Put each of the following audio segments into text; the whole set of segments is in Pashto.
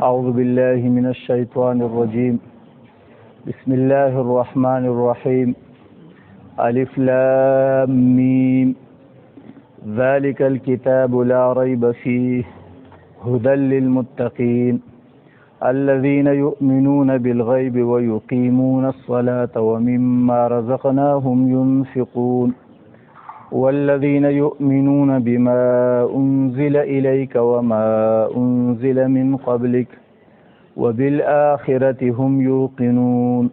أعوذ بالله من الشيطان الرجيم بسم الله الرحمن الرحيم ألف لام ميم ذلك الكتاب لا ريب فيه هدى للمتقين الذين يؤمنون بالغيب ويقيمون الصلاة ومما رزقناهم ينفقون والذين يؤمنون بما أنزل إليك وما أنزل من قبلك وبالآخرة هم يوقنون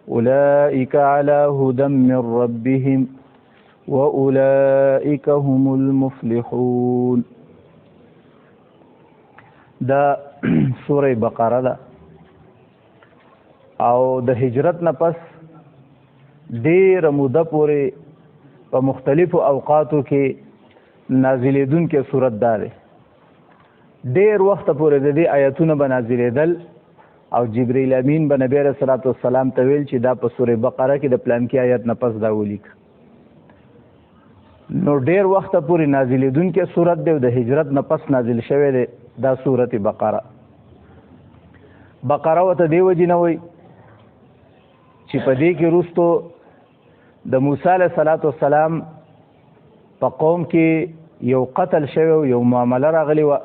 أولئك على هدى من ربهم وأولئك هم المفلحون. دا سورة بقره دا او د هجرت نه پس ډیر موده پورې په مختلفو اوقاتو کې نازلېدونکې سورت دا دی. ډیر وخت پورې د دې آیتونه به نازلېدل او جبرئیل امین به نبی رسول الله والسلام ته ویل چې دا په سورې بقره کې د پلان کې آیت نه پس دا ولیک. نو ډیر وخت پورې نازلېدونکې سورت دی او د هجرت نه پس نازل شوی دی دا سورت بقره. بقره ورته دې وجې نه وایي چې په دې کې وروستو د موسی علیه السلام په قوم کې یو قتل شوی او یو معامله راغلی وه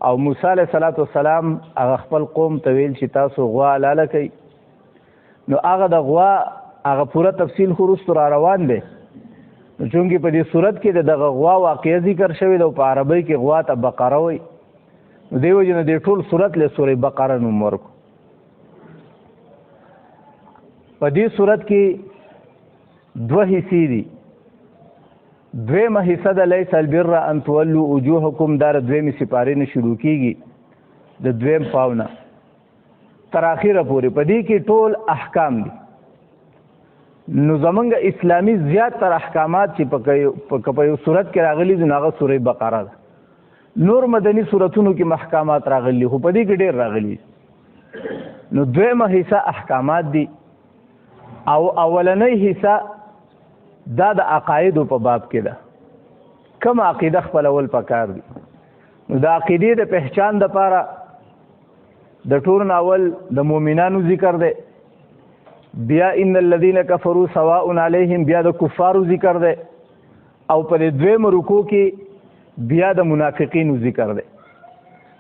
او موسی علیه السلام هغه خپل قوم ته ویل چې تاسو غوا حلاله کوئ. نو هغه د غوا هغه پوره تفصیل خو وروستو را روان دی. نو چونکې په دې صورت کې د دغه غوا واقعه ذکر شوی دی او په عربۍ کې غوا ته بقره وایي، نو دې وجې نه دې ټول صورت له سورې بقره نوم ورکړو. په دې صورت کې دوه حصې دي. دویمه حصه د لیس البر ان تولوا وجوهکم دا د دویمې سپارې نه شروع کېږي د دویم پاو نه تر اخره پورې. په دې کې ټول احکام دي. نو زمونږ اسلامي زیاتره احکامات چې په یو صورت کې راغلي دي هغه سورې بقره ده. نور مدني صورتونو کې محکمات راغلي خو په دې کې ډېر راغلي. نو دویمه حصه احکامات دي او اولنۍ حصه دا د عقایدو په باب کې ده. کوم عقیده خپلول پکار دي. نو د عقیدې د پہچان دپاره د ټول اول د مؤمنانو ذکر دی، بیا ان الذين كفروا سواء عليهم بیا د کفارو ذکر دی، او په دې دویم رکوع کې بیا د منافقینو ذکر دی.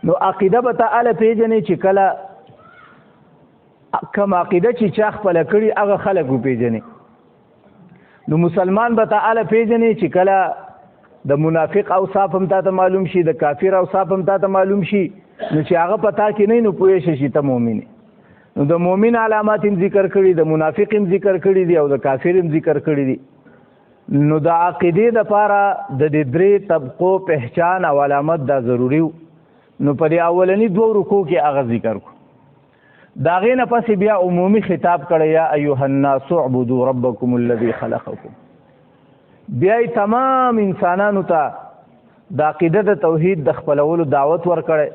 نو عقیده به تعالی پیژنې چې کله کوم عقیده چې چا خپله کړي هغه خلک وپیژني. نو مسلمان به تعالی پیژنې چې کله د منافق اوصاف هم تا ته معلوم شي، د کافر اوصاف هم تا ته معلوم شي، نو چې هغه په تا کې نه نو پوه شي چې ته مؤمن. نو د مؤمن علامات هم ذکر کړي، د منافق هم ذکر کړي دي او د کافر هم ذکر کړي دي. نو د عقیدې دپاره د دې درې طبقو پہچان او علامت دا ضروري و. نو په دې اولني دوه رکوع کې هغه ذکر کړو. د هغې نه پسې بیا عمومي خطاب کړی یا ایها الناس اعبدوا ربکم الذي خلقکم. بیا یې تمام انسانانو ته د عقیده د توحید د خپلولو دعوت ورکړی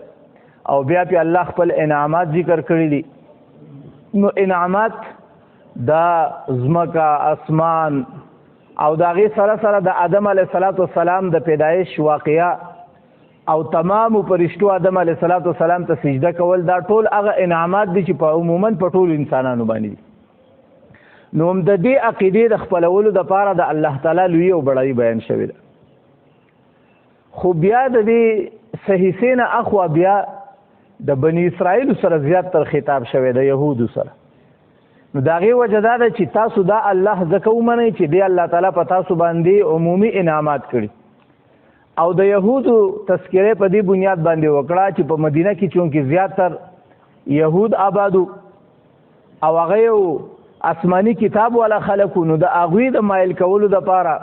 او بیا پې الله خپل انعامات ذکر کړي دي. نو انعامات دا ځمکه اسمان او د هغې سره سره د آدم علیه السلام د پیدایش واقعه او تمامو فرشتو آدم علیه السلام ته سجده کول، دا ټول هغه انعامات دي چې په عموما په ټولو انسانانو باندې دي. نو هم د دې عقیدې د خپلولو دپاره د الله تعالی لوی او بړایي بیان شوې ده. خو بیا د دې صحیحې نه اخوا بیا د بني اسرائیلو سره زیات تر خطاب شوی د یهودو سره. نو د هغې وجه دا ده چې تاسو دا الله ځکه ومنئ چې دی الله تعالی په تاسو باندې عمومي انعامات کړي. او د یهودو تذکرې په دې بنیاد باندې وکړه چې په مدینه کې چونکې زیاتر یهود آبادو او هغه یو آسماني کتاب والا خلکو، نو د هغوی د مایل کولو دپاره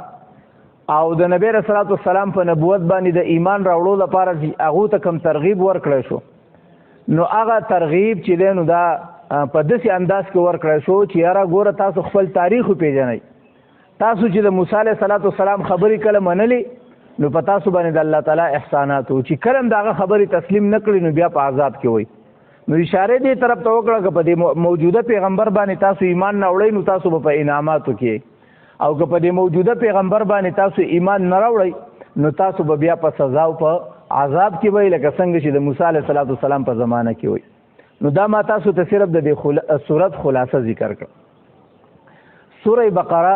او د نبی رسول الله والسلام په نبوت باندې د ایمان راوړو لپاره چې هغو ته کوم ترغیب ورکړی شو، نو هغه ترغیب چې دی نو دا په داسې انداز کې ورکړی شو چې یاره ګوره تاسو خپل تاریخ وپېژنئ. تاسو چې د موسی علیه السلام خبرې کله منلې نو په تاسو باندې د الله تعالی احسانات و چې کله هم د هغه خبرې تسلیم نه کړي نو بیا په عذاب کې وئ. نو اشاره دې طرف ته وکړه که په دې موجوده پیغمبر باندې تاسو ایمان نه وړئ نو تاسو به په انعاماتو کې، او که په دې موجوده پیغمبر باندې تاسو ایمان نه راوړئ نو تاسو به بیا په سزا او په عذاب کې وای لکه څنګه چې د موسی علیه السلام په زمانه کې وای. نو دا ما تاسو ته صرف د دې سورت خلاصه ذکر کړ. سوره بقره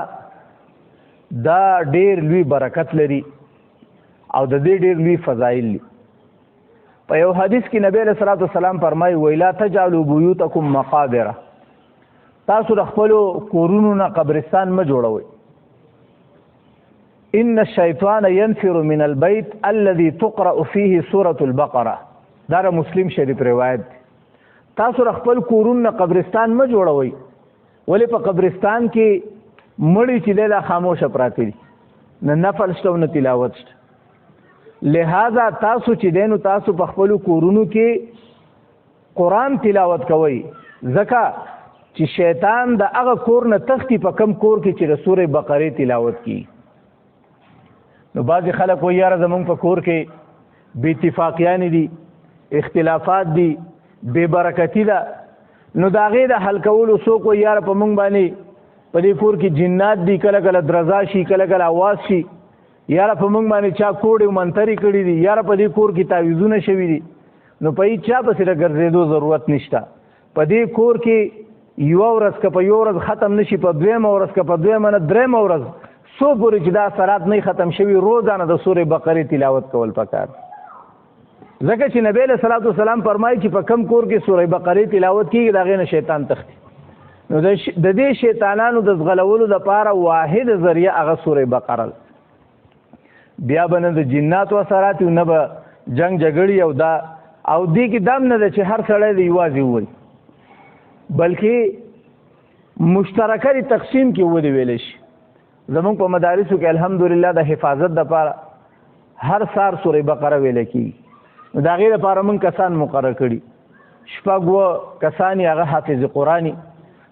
دا ډیر لوی برکت لري او د دې ډیر لوی فضایل دي. په یو حدیث کې نبی علیہ الصلوۃ والسلام فرمایي ویلا تجعلوا بیوتکم مقابر، تاسو د خپل کورونو نه قبرستان ما جوړوي. ان الشیطان ينفر من البيت الذي تقرأ فيه سورة البقره، دا مسلم شریف روایت. تاسو د خپل کورونو نه قبرستان ما جوړوي، ولی په قبرستان کې مړی چې له خاموشه پراته دي، نه نفل شته نه تلاوت شته. لہذا تاسو چې دینو تاسو په خپل کورونو کې قرآن تلاوت کوئ، ځکه چې شیطان د هغه کور نه تختی په کم کور کې چې د سورې بقرې تلاوت کی. نو بعضې خلک وایي یاره زمونږ په کور کې بې اتفاقیانې دي، اختلافات دي، بې برکتي ده. نو د هغې د حل کولو څوک وایي یاره په مونږ باندې په دې کور کې جنات دي، کله کله درزا شي، کله کله اواز شي، یاره په مونږ باندې چا کوډې منترې کړي دي، یاره په دې کور کې تعویذونه شوي دي. نو په هیڅ چا پسې د ګرځېدو ضرورت نشته. په دې کور کې یوه ورځ که په یوه ورځ ختم نشي، په دویمه ورځ که په دویمه نه درېیمه ورځ څو پورې چې دا اثرات نه ختم شوي، روزانه د سورې بقرې تلاوت کول پکار. ځکه چې نبی علیه الصلاة والسلام فرمایي چې په کم کور کې سورې بقرې تلاوت کېږي د هغې نه شیطان تختی. نو د دې شیطانانو د ځغلولو دپاره واحد ذریعه هغه سورې بقره ده. بیا به نه د جناتو اثرات نه به جنگ جګړې او دا او دې کې دم نه ده چې هر سړی د یوازې ووایي، بلکې مشترکه تقسیم کې ودې ویلی شي. زمونږ په مدارسو کې الحمدلله د حفاظت دپاره هر سهار سورې بقره ویلی کېږي. نو د هغې دپاره موږ کسان مقرر کړي، شپږ اووه کسان یې هغه حافظ قرآن.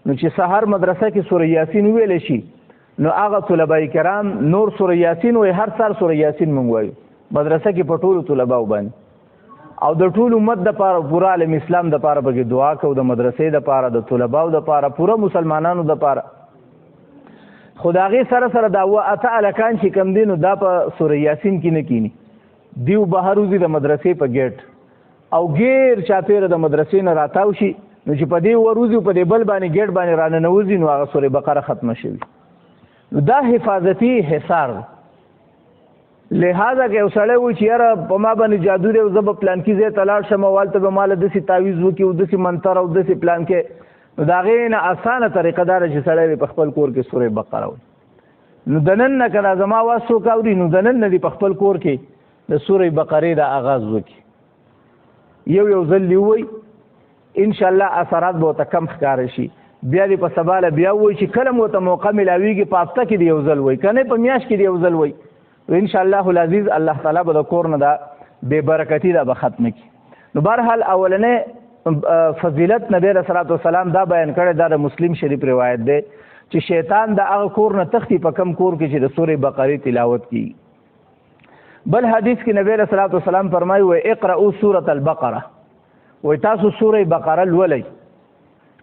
نو چې سهار مدرسه کې سورې یاسین ویلی شي، نو هغه طلبه کرام نور سوره یاسین وایي، هر سهار سوره یاسین مونږ وایو مدرسه کې په ټولو طلباو باندې. او د ټول امت دپاره، پوره عالم اسلام دپاره پکې دعا کوو، د مدرسې دپاره، د طلباو دپاره، پوره مسلمانانو دپاره. خو د هغې سره سره دا اووه اته هلکان چې کوم دي نو دا په سوره یاسین کې نه کیني، دیو بهر وځي د مدرسې په ګیټ او غیر چاپېره د مدرسې نه راتاو شي. نو چې په دې ور وځي په دې بل باندې ګیټ باندې راننوځي نو هغه سورې بقره ختمه شوي. دا حفاظتي حصار. لہذا که یو سړی وایي چې یاره په ما باندې جادو دی او زه به پلانکي ځای ته لاړ شم او هلته به ماله داسې تعویض وکړي او داسې منتر او داسې پلانکې، نو د هغې نه اسانه طریقه دا ده چې سړی په خپل کور کې سورې بقره وایي. نو د نن نه که دا زما اواز څوک اوري، نو د نن نه دې په خپل کور کې د سورې بقرې د آغاز وکړي، یو ځل دې ووایي، انشاءالله اثرات به ورته کم ښکاره شي. بیا دې په سباله بیا وایي چې کله مو ورته موقع میلاویږي په هفته کې دې یو ځل وایي، که نه په میاشت کې دې یو ځل وایي. انشاءالله العزیز الله تعالی به د کور نه دا بې برکتي دا به ختمه کړي. نو بهرحال اولنی فضیلت نبی علیه الصلاة والسلام دا بیان کړی، دا د مسلم شریف روایت دی چې شیطان د هغه کور نه تختی په کم کور کې چې د سورې بقرې تلاوت کېږي. بل حدیث کې نبی علیه الصلاة والسلام فرمایي وایي اقرأوا سورة البقره، وایي تاسو سورې بقره لولئ،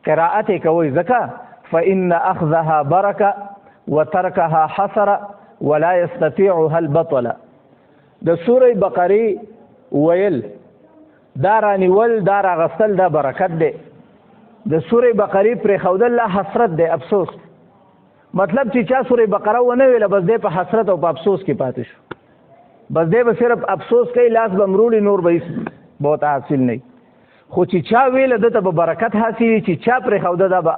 قراءت کوي، ځکه فإن أخذها بركة وتركها حسرة ولا يستطيعها البطل. د سورې بقرې ویل دا رانیول، دا راغستل دا برکت دی. د سورې بقرې پرېښودل لا حسرت دی، افسوس. مطلب چې چا سورې بقره ونه ویله بس دی په حسرت او په افسوس کې پاتې شو، بس دی به صرف افسوس کوي، لاس به مروړي، نور به هېڅ بہت حاصل نه. خو چې چا ویله دته به برکت حاصلي، چې چا پرېښوده دا به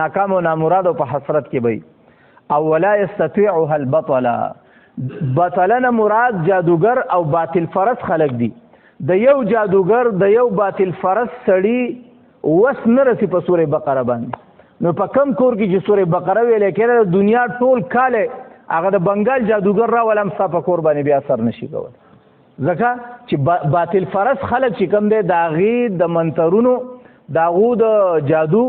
ناکام او نامراد او په حسرت کې به. او ولا یستطیعها البطل، بطلنه مراد جادوګر او باطل فرس خلق دي. د یو جادوګر د یو باطل فرس سړي وس نه رسي په سورې بقره باندې. نو په کم کور کې چې سورې بقره ویلې کېده دنیا ټول کاله هغه د بنګال جادوګر راول هم ستا په کور باندې بیا اثر نشي کولی، ځکه چې باطل فرس خلک چې کوم دی د هغې د منترونو، د هغو د جادو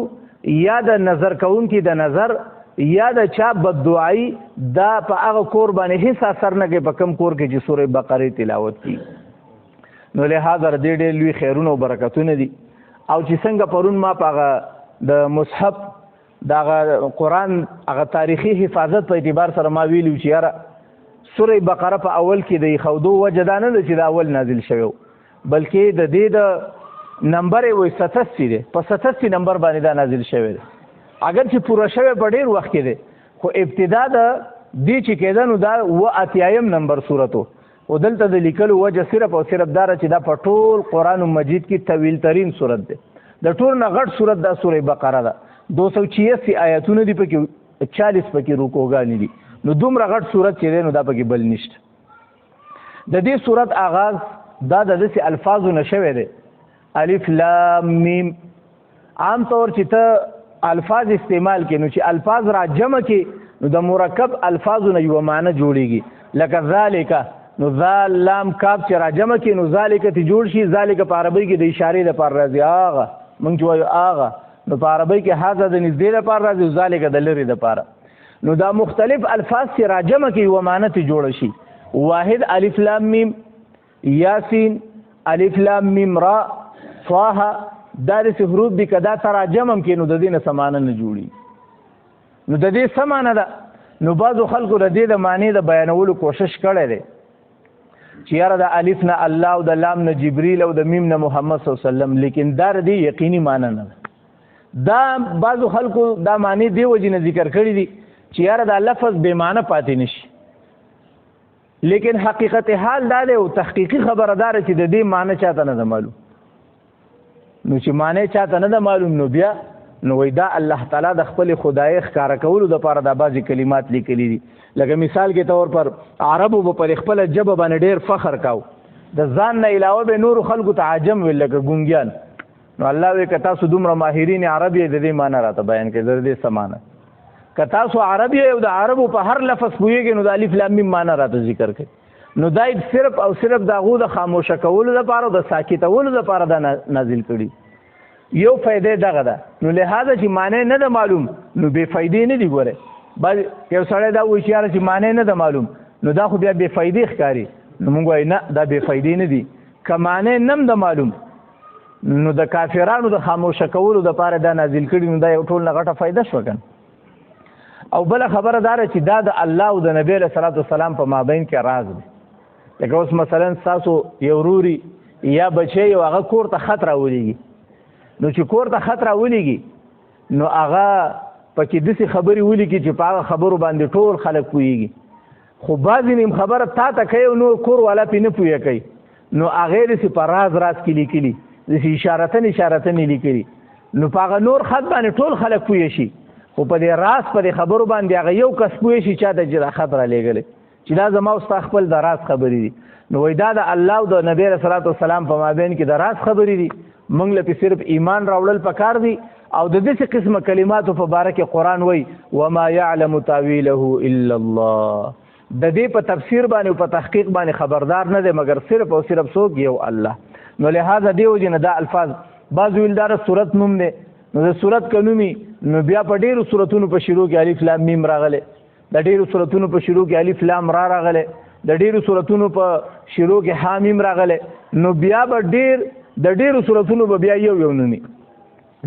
یا د نظر کوونکي د نظر یا د چا بددعایي دا په هغه کور باندې هیڅ اثر نه کوي په کم کور کې چې سورې بقرې تلاوت کړي. نو لهذا د ډېر لوی خیرونه او برکتونه دي. او چې څنګه پرون ما په هغه د مصحف د هغه قرآن هغه تاریخي حفاظت په اعتبار سره ما ویلي چې یاره سوره بقره په اول کې د خودو وجه دا نه ده چې د اول نازل شوی بلکې د دې د نمبر یې وایي 87 دی په 87 نمبر باندې دا نازل شوی دی اگر چې پوره شوی په ډېر وخت کې دی خو ابتدا د دې چې کېده نو دا 88 نمبر سورت او دلته د لیکلو وجه صرف او صرف دا چې دا په ټول قرآن مجید کې طویل ترین سورت دی د ټول نه غټ سورت دا سوره بقره ده 286 آیاتونه دي پکې 40 پکې رکوګانې دي نو دومره غټ سورت چې دی نو دا پکې بل نشته د دې سورت آغاز دا د داسې الفاظو نه شوی دی الف لام میم عام طور چې ته الفاظ استعمال کې نو چې الفاظ را جمع کې نو د مرکب الفاظو نه یو معنی جوړیږي لکه ذالک نو ذال لام کاف چې را جمع کې نو ذالک ته جوړ شي ذالک په عربی کې د اشارې لپاره راځي آغا مونږ چې وایو آغا نو په عربی کې هاذا د نږدې لپاره راځي ذالک د لرې لپاره نو دا مختلف الفاظ چې را جمع کې یو معنی ته جوړ شي واحد الف لام میم یاسین الف لام میم را طه دا د حروف دي کدا تراجم هم کې نو د دې نه سمانه نه جوړي نو د دې سمانه ده نو بعضو خلکو د دې د معنی د بیانولو کوشش کړی دی چې یاره د الف نه الله او د لام نه جبريل او د میم نه محمد صلی الله علیه وسلم لیکن دا د یقیني معنی نه دا بعضو خلکو دا معنی دی وجې نه ذکر کړی دي چې یاره دا لفظ بې معنی پاتې نشي لیکن حقیقت حال دا دی او تحقیقي خبردار چې د دې معنی چاته نه ده معلوم نو چې معنی چاته نه ده معلوم نو بیا نو وای دا الله تعالی د خپل خدای ښکارا کولو د پاره د بعضی کلمات لیکلي دي لکه مثال کې طور پر عربو په خپل ژبه باندې ډېر فخر کاو د ځان نه علاوه به نور خلکو ته عجم ویل لکه ګونګیان نو الله وی کتا سو دومره ماهرین عربی د دې معنی راته بیان کړي د دې سمانه کتا سو عربی او د عربو په هر لفظ پوهیږي نو د الف لام میم معنی راته ذکر کړي نو دای صرف او صرف دغه د خاموشه کولو لپاره د ساکتولو لپاره د نازل کړي یو فائدې دغه ده نو لہذا چې معنی نه ده معلوم نو بے فائدې نه دی ګوره بعد یو سړی دا وایي چې معنی نه ده معلوم نو دا خو بیا بے فائدې ښکاري نو موږ وایو نه دا بے فائدې نه دي که معنی نه ده معلوم نو د کافرانو د خاموشه کولو لپاره دا نازل کړي نو دا یو ټول نه غټه فائدہ شو کنه او بل خبره دار چې دا د الله او د نبی صلی الله علیه وسلم په مابین کې راز دی لکه اوس مثلا تاسو یو روري یا بچي او هغه کور ته خطر ولېږي نو چې کور ته خطر ولېږي نو هغه پکې داسې خبرې ولیکي چې په هغه خبرو باندې ټول خلک پوهېږي خو بعضې نیم خبره تا ته کوي او نور کور والا پې نه پوهه کوي نو هغې داسې په راز کې لیکلي داسې اشارتن لیکلي نو په هغه نور خط باندې ټول خلک پوه شي خو په دې راز په دې خبرو باندې هغه یو کس پوه شي چا ته چې خبره لېږلی چې دا زما او ستا خپل د راز خبرې دي نو وایي دا د الله او د نبی صلی الله علیه وسلم په مابین کې د راز خبرې دي موږ له پې صرف ایمان راوړل پکار دي او د داسې قسمه کلماتو په باره کې قرآن وایي وما یعلم تاویله الا الله د دې په تفسیر باندې او په تحقیق باندې خبردار نه دی مګر صرف او صرف څوک یو الله نو لہذا دې وجې نه دا الفاظ بعض ویل دا صورت نوم دی نو د صورت کنومي نو بیا په ډیرو صورتونو په شروع کې الف لام میم راغله د ډیرو صورتونو په شروع کې الف لام را راغله د ډیرو صورتونو په شروع کې ها میم راغله نو بیا به د ډیرو صورتونو به بیا یو نومي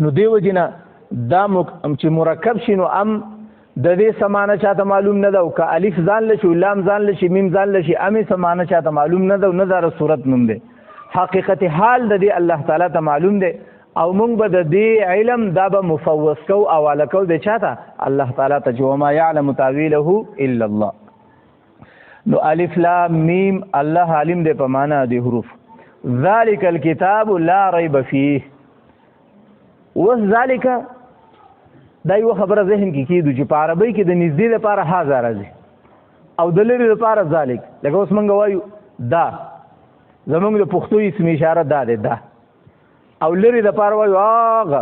نو دیو جنا دا چې مرکب شینو ام د دې سمانه چاته معلوم نه ده او که الف ځان لشي لام ځان لشي میم ځان لشي امې سمانه چاته معلوم نه ده او نه دا صورت نوم ده حقیقت حال د دې الله تعالی ته معلوم ده او مونږ به د دې علم دا به مفوض کو حواله کو د چاته الله تعالی ته جو ما يعلم تاويله الا الله نو الف لام میم الله عالم دې په معنا دي حروف ذالک الكتاب لا ريب فيه وذالک دا یو خبره ذهن کې کیدو چې په عربی کې د نږدې لپاره هاذا راځي او د لري لپاره ذالک لکه اوس مونږ وایو دا زمونږ د پښتو اسم اشاره دا ده دا او لري د پاره وایو هغه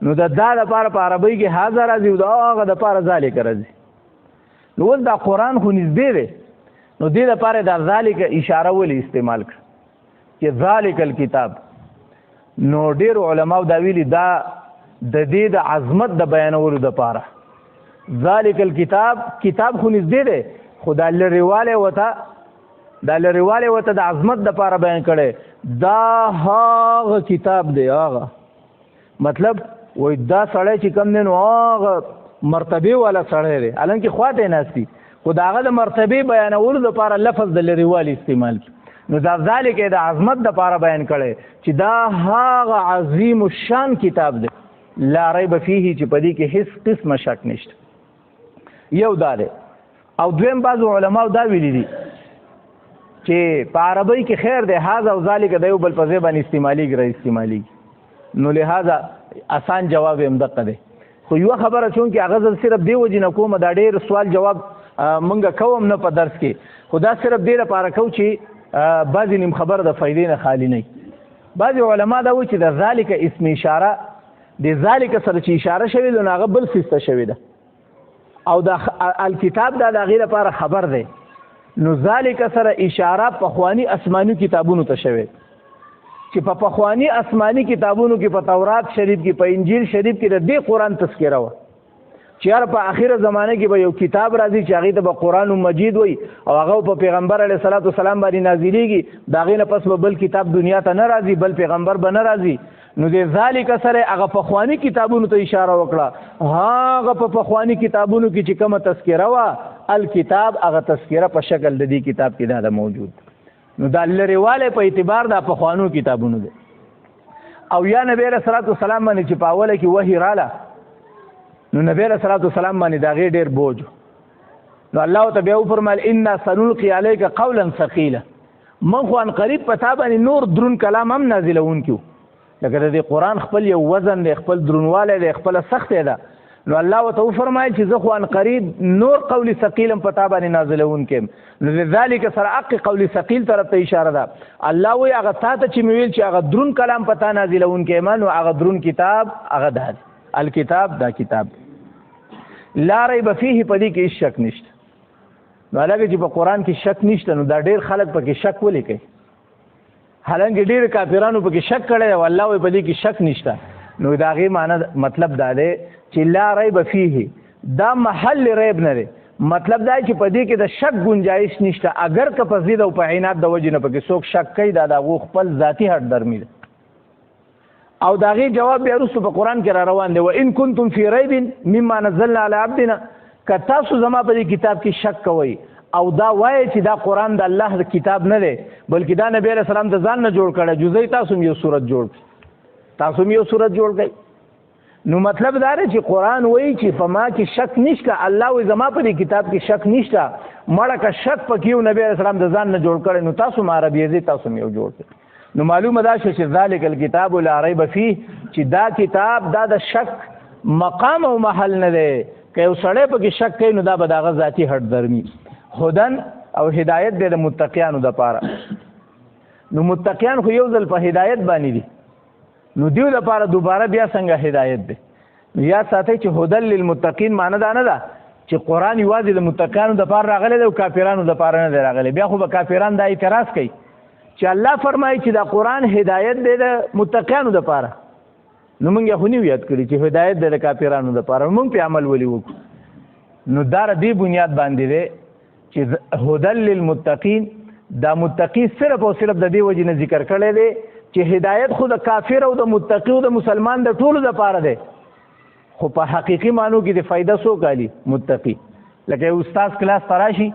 نو دا د پاره په عربی کې هاذا راځي او دا هغه د پاره ذالک راځي نو دا قرآن خو نږدې دی نو دې د پاره د ذالک اشاره ولې استعمال کړ چې ذالک الکتاب نو ډېر علماء دا ویلي دا د دې د عظمت د بیانولو د پاره ذالک الکتاب کتاب خو نږدې دی خو دا لرېوالی وته د عظمت د پاره بیان کړی دا هغه کتاب دی هغه مطلب وای دا سړی چې کم دی نو هغه مرتبه والا سړی دی الانکه خواته ناستی خو د هغه د مرتبې بیانولو دپاره لفظ د لرېوالي استعمال کړي. نو دا ذالک د عظمت دپاره بیان کړی چې دا هغه عظیم الشان کتاب دی لا ریب فیه چې په دې کې هیڅ قسمه شک نشته. یو دا دی. او دویم بعضو علماو دا ویلي دي چې په عربی کې خیر دی هذا او ذالک د یو بل په ځای باندې استعمالیږي را استعمالیږي. نو لہذا آسان جواب هم دقه دی. خو یوه خبره چونکې هغه زه صرف دې وجې نه کوم دا ډېر سوال جواب مونږ کوم نه په درس کې خو دا صرف دې لپاره کوو چې بعضې نیم خبره د فایدې نه خالي نه وي. بعضې علما دا وایي چې د ذالک اسم اشاره د ذالک سره چې اشاره شوې ده نو هغه بل څیز ته شوې ده او د الکتاب دا د هغې لپاره خبر دی. نو ذالک سره اشاره پخواني آسماني کتابونو ته شوې چې په پخواني آسماني کتابونو کې په تورات شریف کې په انجیل شریف کې د دې قرآن تذکره وه چې یار په آخره زمانه کې به یو کتاب راځي چې هغې ته به قرآن مجید وي او هغه په پیغمبر علیه صلات وسلام باندې نازلیږي د هغې نه پس به بل کتاب دنیا ته نه راځي بل پیغمبر به نه راځي. نو د ذالک سره هغه پخواني کتابونو ته اشاره وکړه. هغه په پخواني کتابونو کې چې کومه تذکره وه الکتاب هغه تذکره په شکل د دې کتاب کې دا موجود. نو دا لرېوالی په اعتبار د پخوانو کتابونو دی. او یا نبی علیه صلات وسلام باندې چې په اوله کې وحي راله نو نبی علیه صلات وسلام باندې د هغې ډېر بوج. نو الله ته بیا وفرمیل انا سنلقي علیک قولا ثقیلا من خو ان قریب په تا باندې نور درون کلام هم نازلونکي وو لکه د دې قرآن خپل یو وزن دی خپل درونوالی دی خپله سختې ده. نو الله ورته وفرمایل چې زه خو ان قریب نور قول ثقیل هم په تا باندې نازلونکی یم. نو د ذالک سره حق قول ثقیل طرف ته اشاره ده. الله وایي هغه تا ته چې مې ویل چې هغه درون کلام په تا نازلونکی یم نو هغه درون کتاب هغه دا الکتاب دا کتاب لا ریب فیه په دې کې هېڅ شک نشته. نو هلکه چې په قرآن کې شک نشته نو دا ډېر خلک پکې شک ولې کوي حالانکه ډېر کافرانو پکې شک کړی او الله وایي په دې کې شک نشته. نو د هغې معنی مطلب دا دی چې لا ریب فیه دا محل ریب نه دی. مطلب دا چې په دې کې د شک گنجایش نشته. اگر که په ضد او په عینات د وجې نه پکې څوک شک کوي دا د هغو خپل ذاتي هټ درمي ده. او د هغې جواب بیا وروسته په قرآن کې را روان دی وان کنتم فی ریب مما نزلنا علی عبدنا که تاسو زما په دې کتاب کې شک کوئ او دا وایي چې دا قرآن د الله د کتاب نه دی بلکې دا نبی علیه السلام د ځان نه جوړ کړی جزئی تاسو هم یو صورت جوړ کړئ تاسو هم یو صورت جوړ کړئ. نو مطلب دا دی چې قرآن وایي چې په ما کې شک نشته. الله وایي زما په دې کتاب کې شک نشته مړه که شک پکې یو نبی علیه السلام د ځان نه جوړ کړی نو تاسو هم عربیزې تاسو هم یو جوړ کړئ. نو معلومه دا شو چې ذالک الکتاب لا ریب فیه چې دا کتاب دا د شک مقام او محل نه دی. که یو سړی پکې شک کوي نو دا به د هغه ذاتي هټ درمي. هدن او هدایت دی د متقیانو دپاره. نو متقیان خو یو ځل په هدایت باندې دي نو دیو دپاره دوباره بیا څنګه هدایت دی. نو یاد ساتئ چې هدن للمتقین معنی دا نه ده چې قرآن یوازې د متقیانو دپاره راغلی دی او کافرانو دپاره نه دی راغلی. بیا خو به کافران دا اعتراض کوي چې الله فرمایي چې دا قرآن هدایت دی د متقیانو دپاره نو موږ یې خو نه یاد کړي چې هدایت دی د کافرانو دپاره موږ پې عمل ولې وکړو. نو دا د دې بنیاد باندې دی چې هدن للمتقین دا متقی صرف او صرف د دې وجې نه ذکر کړی دی چې هدایت خو د کافر او د متقی او د مسلمان د ټولو دپاره دی خو په حقیقي معنو کې د فایده څوک اخلي متقي. لکه یو استاد کلاس ته راشي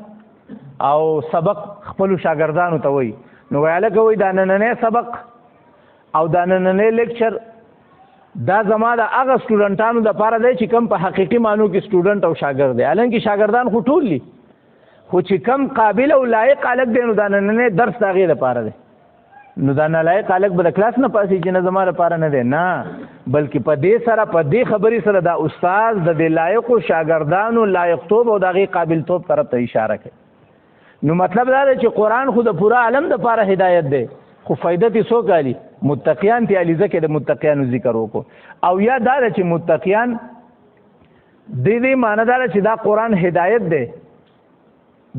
او سبق خپلو شاګردانو ته وایي نو هلکه وایي دا نننی سبق او دا نننی لیکچر دا زما د هغه سټوډنټانو دپاره دی چې کوم په حقیقي معنو کې سټوډنټ او شاګرد دی. حالانکې شاګردان خو ټول دي خو چې کم قابل او لایق هلک دی نو دا نننی درس د هغې دپاره دی. نو دا نالایق هلک به د کلاس نه پاسي چې نه زما لپاره نه دی نه بلکې په دې سره په دې خبرې سره دا استاد د دې لایقو شاګردانو لایقتوب او د هغې قابلتوب طرف ته اشاره کوي. نو مطلب دا دی چې قرآن خو د پوره عالم دپاره هدایت دی خو فایده ترې څوک اخلي متقیان ترې اخلي. ځکه د متقیانو ذکر وکړو. او یا دا ده چې متقیان دې معنی دا ده چې دا قرآن هدایت دی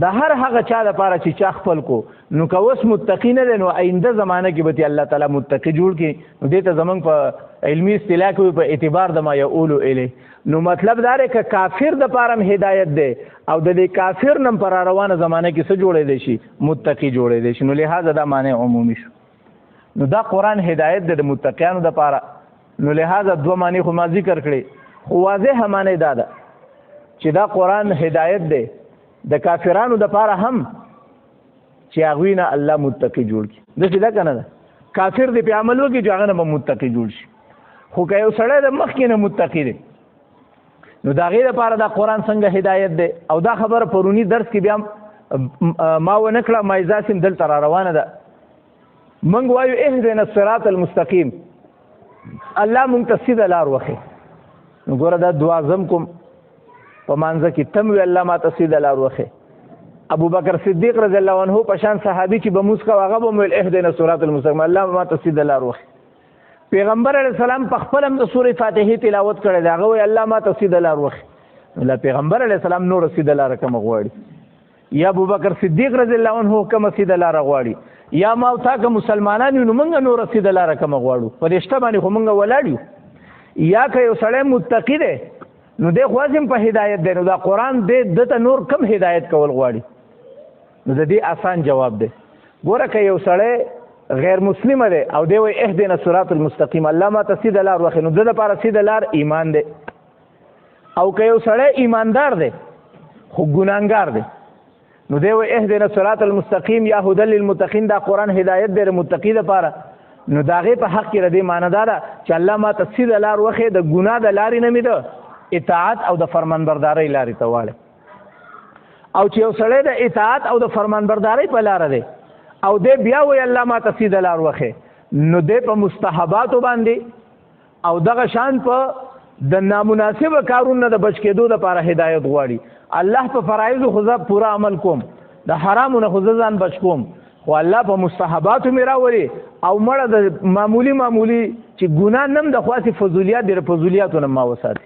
د هر هغه چا دپاره چې چا خپل کو. نو که اوس متقي نه دی نو آینده زمانه کې به الله تعالی متقي جوړ کړي. نو دې ته زمونږ په علمي اصطلاح کې په اعتبار د ما یقولو الیه. نو مطلب دا دی که کافر دپاره هم هدایت دی او د دې کافر نه په را روانه زمانه کې څه جوړېدی شي متقي جوړېدی شي. نو لہذا دا معنی عمومي شو. نو دا قرآن هدایت دی د متقیانو دپاره. نو لہذا دوه معنی خو ما ذکر کړې خو واضحه معنی دا ده چې دا قرآن هدایت دی د کافرانو د پاره هم چې هغوی نه الله متقي جوړ کړي. داسې ده که نه ده؟ کافر دی په عمل وکړي چې هغه نه به متقي جوړ شي. خو که یو سړی د مخکې نه متقي دی نو د هغې دپاره دا قرآن څنګه هدایت دی. او دا خبره پروني درس کې بیا ما ونه کړه، مایزا سیم دلته را روانه ده. موږ وایو اهدنا الصراط المستقیم، الله موږ ته سیده لار وښیي. نو ګوره دا دعا زم کوم په مانځه کې، تم وی الله ما ته سیده لار وښیي. ابو بکر صدیق رضی الله عنه په شان صحابي چې به موږ کوو هغه به ویل اهدنا الصراط المستقیم، الله ما ته سیده لار وښیي. پیغمبر علیه السلام په خپل هم د سورې فاتحې تلاوت کړی دی، هغه وایي الله ما ته سیده لار وښیي. نو پیغمبر علیه السلام نور سیده لاره کومه غواړي؟ یا ابو بکر صدیق رضی الله عنه کومه سیده لاره غواړي؟ یا ما او تا که مسلمانان یو نو موږ نور سیده لاره کومه غواړو؟ په دې شته باندې خو موږ ولاړ یو. یا که یو سړی متقي دی نو دی خو هم په هدایت دی، نو دا قرآن دی دته نور کم هدایت کول غواړي؟ نو د دې آسان جواب دی. ګوره که یو سړی غیر مسلمه دی او دی وایي اهدنا الصراط المستقیم، الله ما ته سیده لار وښیي، نو د دپاره سیده لار ایمان دی. او که یو سړی ایماندار دی خو ګناهګار دی نو دی وایي اهدنا الصراط المستقیم یا هدی للمتقین، دا قرآن هدایت دی د متقي دپاره. نو د هغې په حق کې د دې معنی دا ده چې الله ما ته سیده لار وښیي، د ګناه د لارې نه مې د اطاعت او د فرمانبردارۍ لارې ته واړې. او چې یو سړی د اطاعت او د فرمانبردارۍ په لاره دی او دی بیا وایي الله ما ته سیده لار وښیي، نو دی په مستحباتو باندې او دغه شان په د نامناسبه کارونو د بچ کېدو دپاره هدایت غواړي. الله په فرایضو خو زه پوره عمل کوم، د حرامو نه خو زه ځان بچ کوم، خو الله په مستحباتو مې راولي او مړه د معمولی چې ګناه نه هم د خواسې فضولیات دي، د فضولیاتو نه ما وساتي.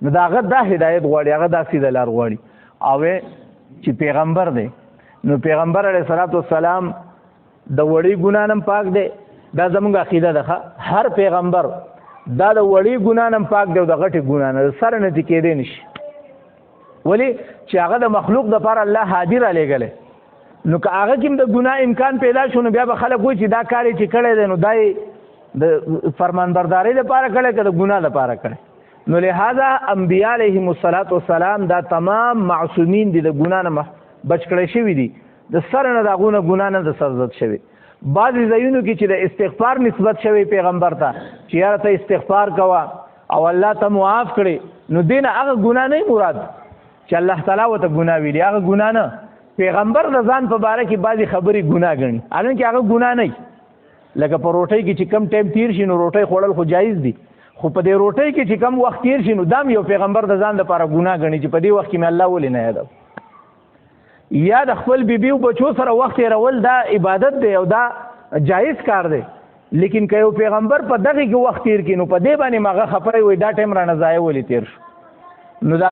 نو د هغه دا هدایت غواړي، هغه دا سیده لار غواړي. او چې پیغمبر دی نو پیغمبر علیه الصلاۃ والسلام د وړي ګناه نه پاک دی. دا زموږ عقیده ده. هر پیغمبر دا د وړي ګناه نه پاک دی او د غټې ګناه نه سره نه کېدی نشي. ولی چې هغه د مخلوق دپاره الله هادي را لېږلی، نو که هغه کې هم د ګناه امکان پیدا شو نو بیا به خلک وایي چې دا کار یې چې کړی دی نو دا یې د فرمانبردارۍ دپاره کړی که د ګناه دپاره کړی. نو لہذا انبیاء علیهم الصلاۃ والسلام دا تمام معصومین دي، د ګناه نه بچ کړی شوي دي، د سر نه د هغو نه ګناه نه د سرزد شوي. بعضې ځایونو کې چې د استغفار نسبت شوی پیغمبر ته چې یاره ته استغفار کوه او الله ته معاف کړي، نو دې نه هغه ګناه نه مراد چې الله تعالی ورته ګناه ویلي، هغه ګناه نه. پیغمبر د ځان په باره کې بعضې خبرې ګناه ګڼي، حالانکې هغه ګناه نه. لکه په روټۍ کې چې کم ټایم تیر شي نو روټۍ خوړل خو جایز دي، خو په دې روټۍ کې چې کم وخت تیر شي نو دام یو پیغمبر د ځان دپاره ګناه ګڼي چې په دې وخت کې مې الله ولې نه یادو. یا د خپل بیبي او بچو سره وخت تېرول دا عبادت دی او دا جایز کار دی، لیکن که یو پیغمبر په دغې کې وخت تیر کړي نو په دې باندې مغه خفه وي دا ټایم رانه ضایع ولې تیر شو. نو دا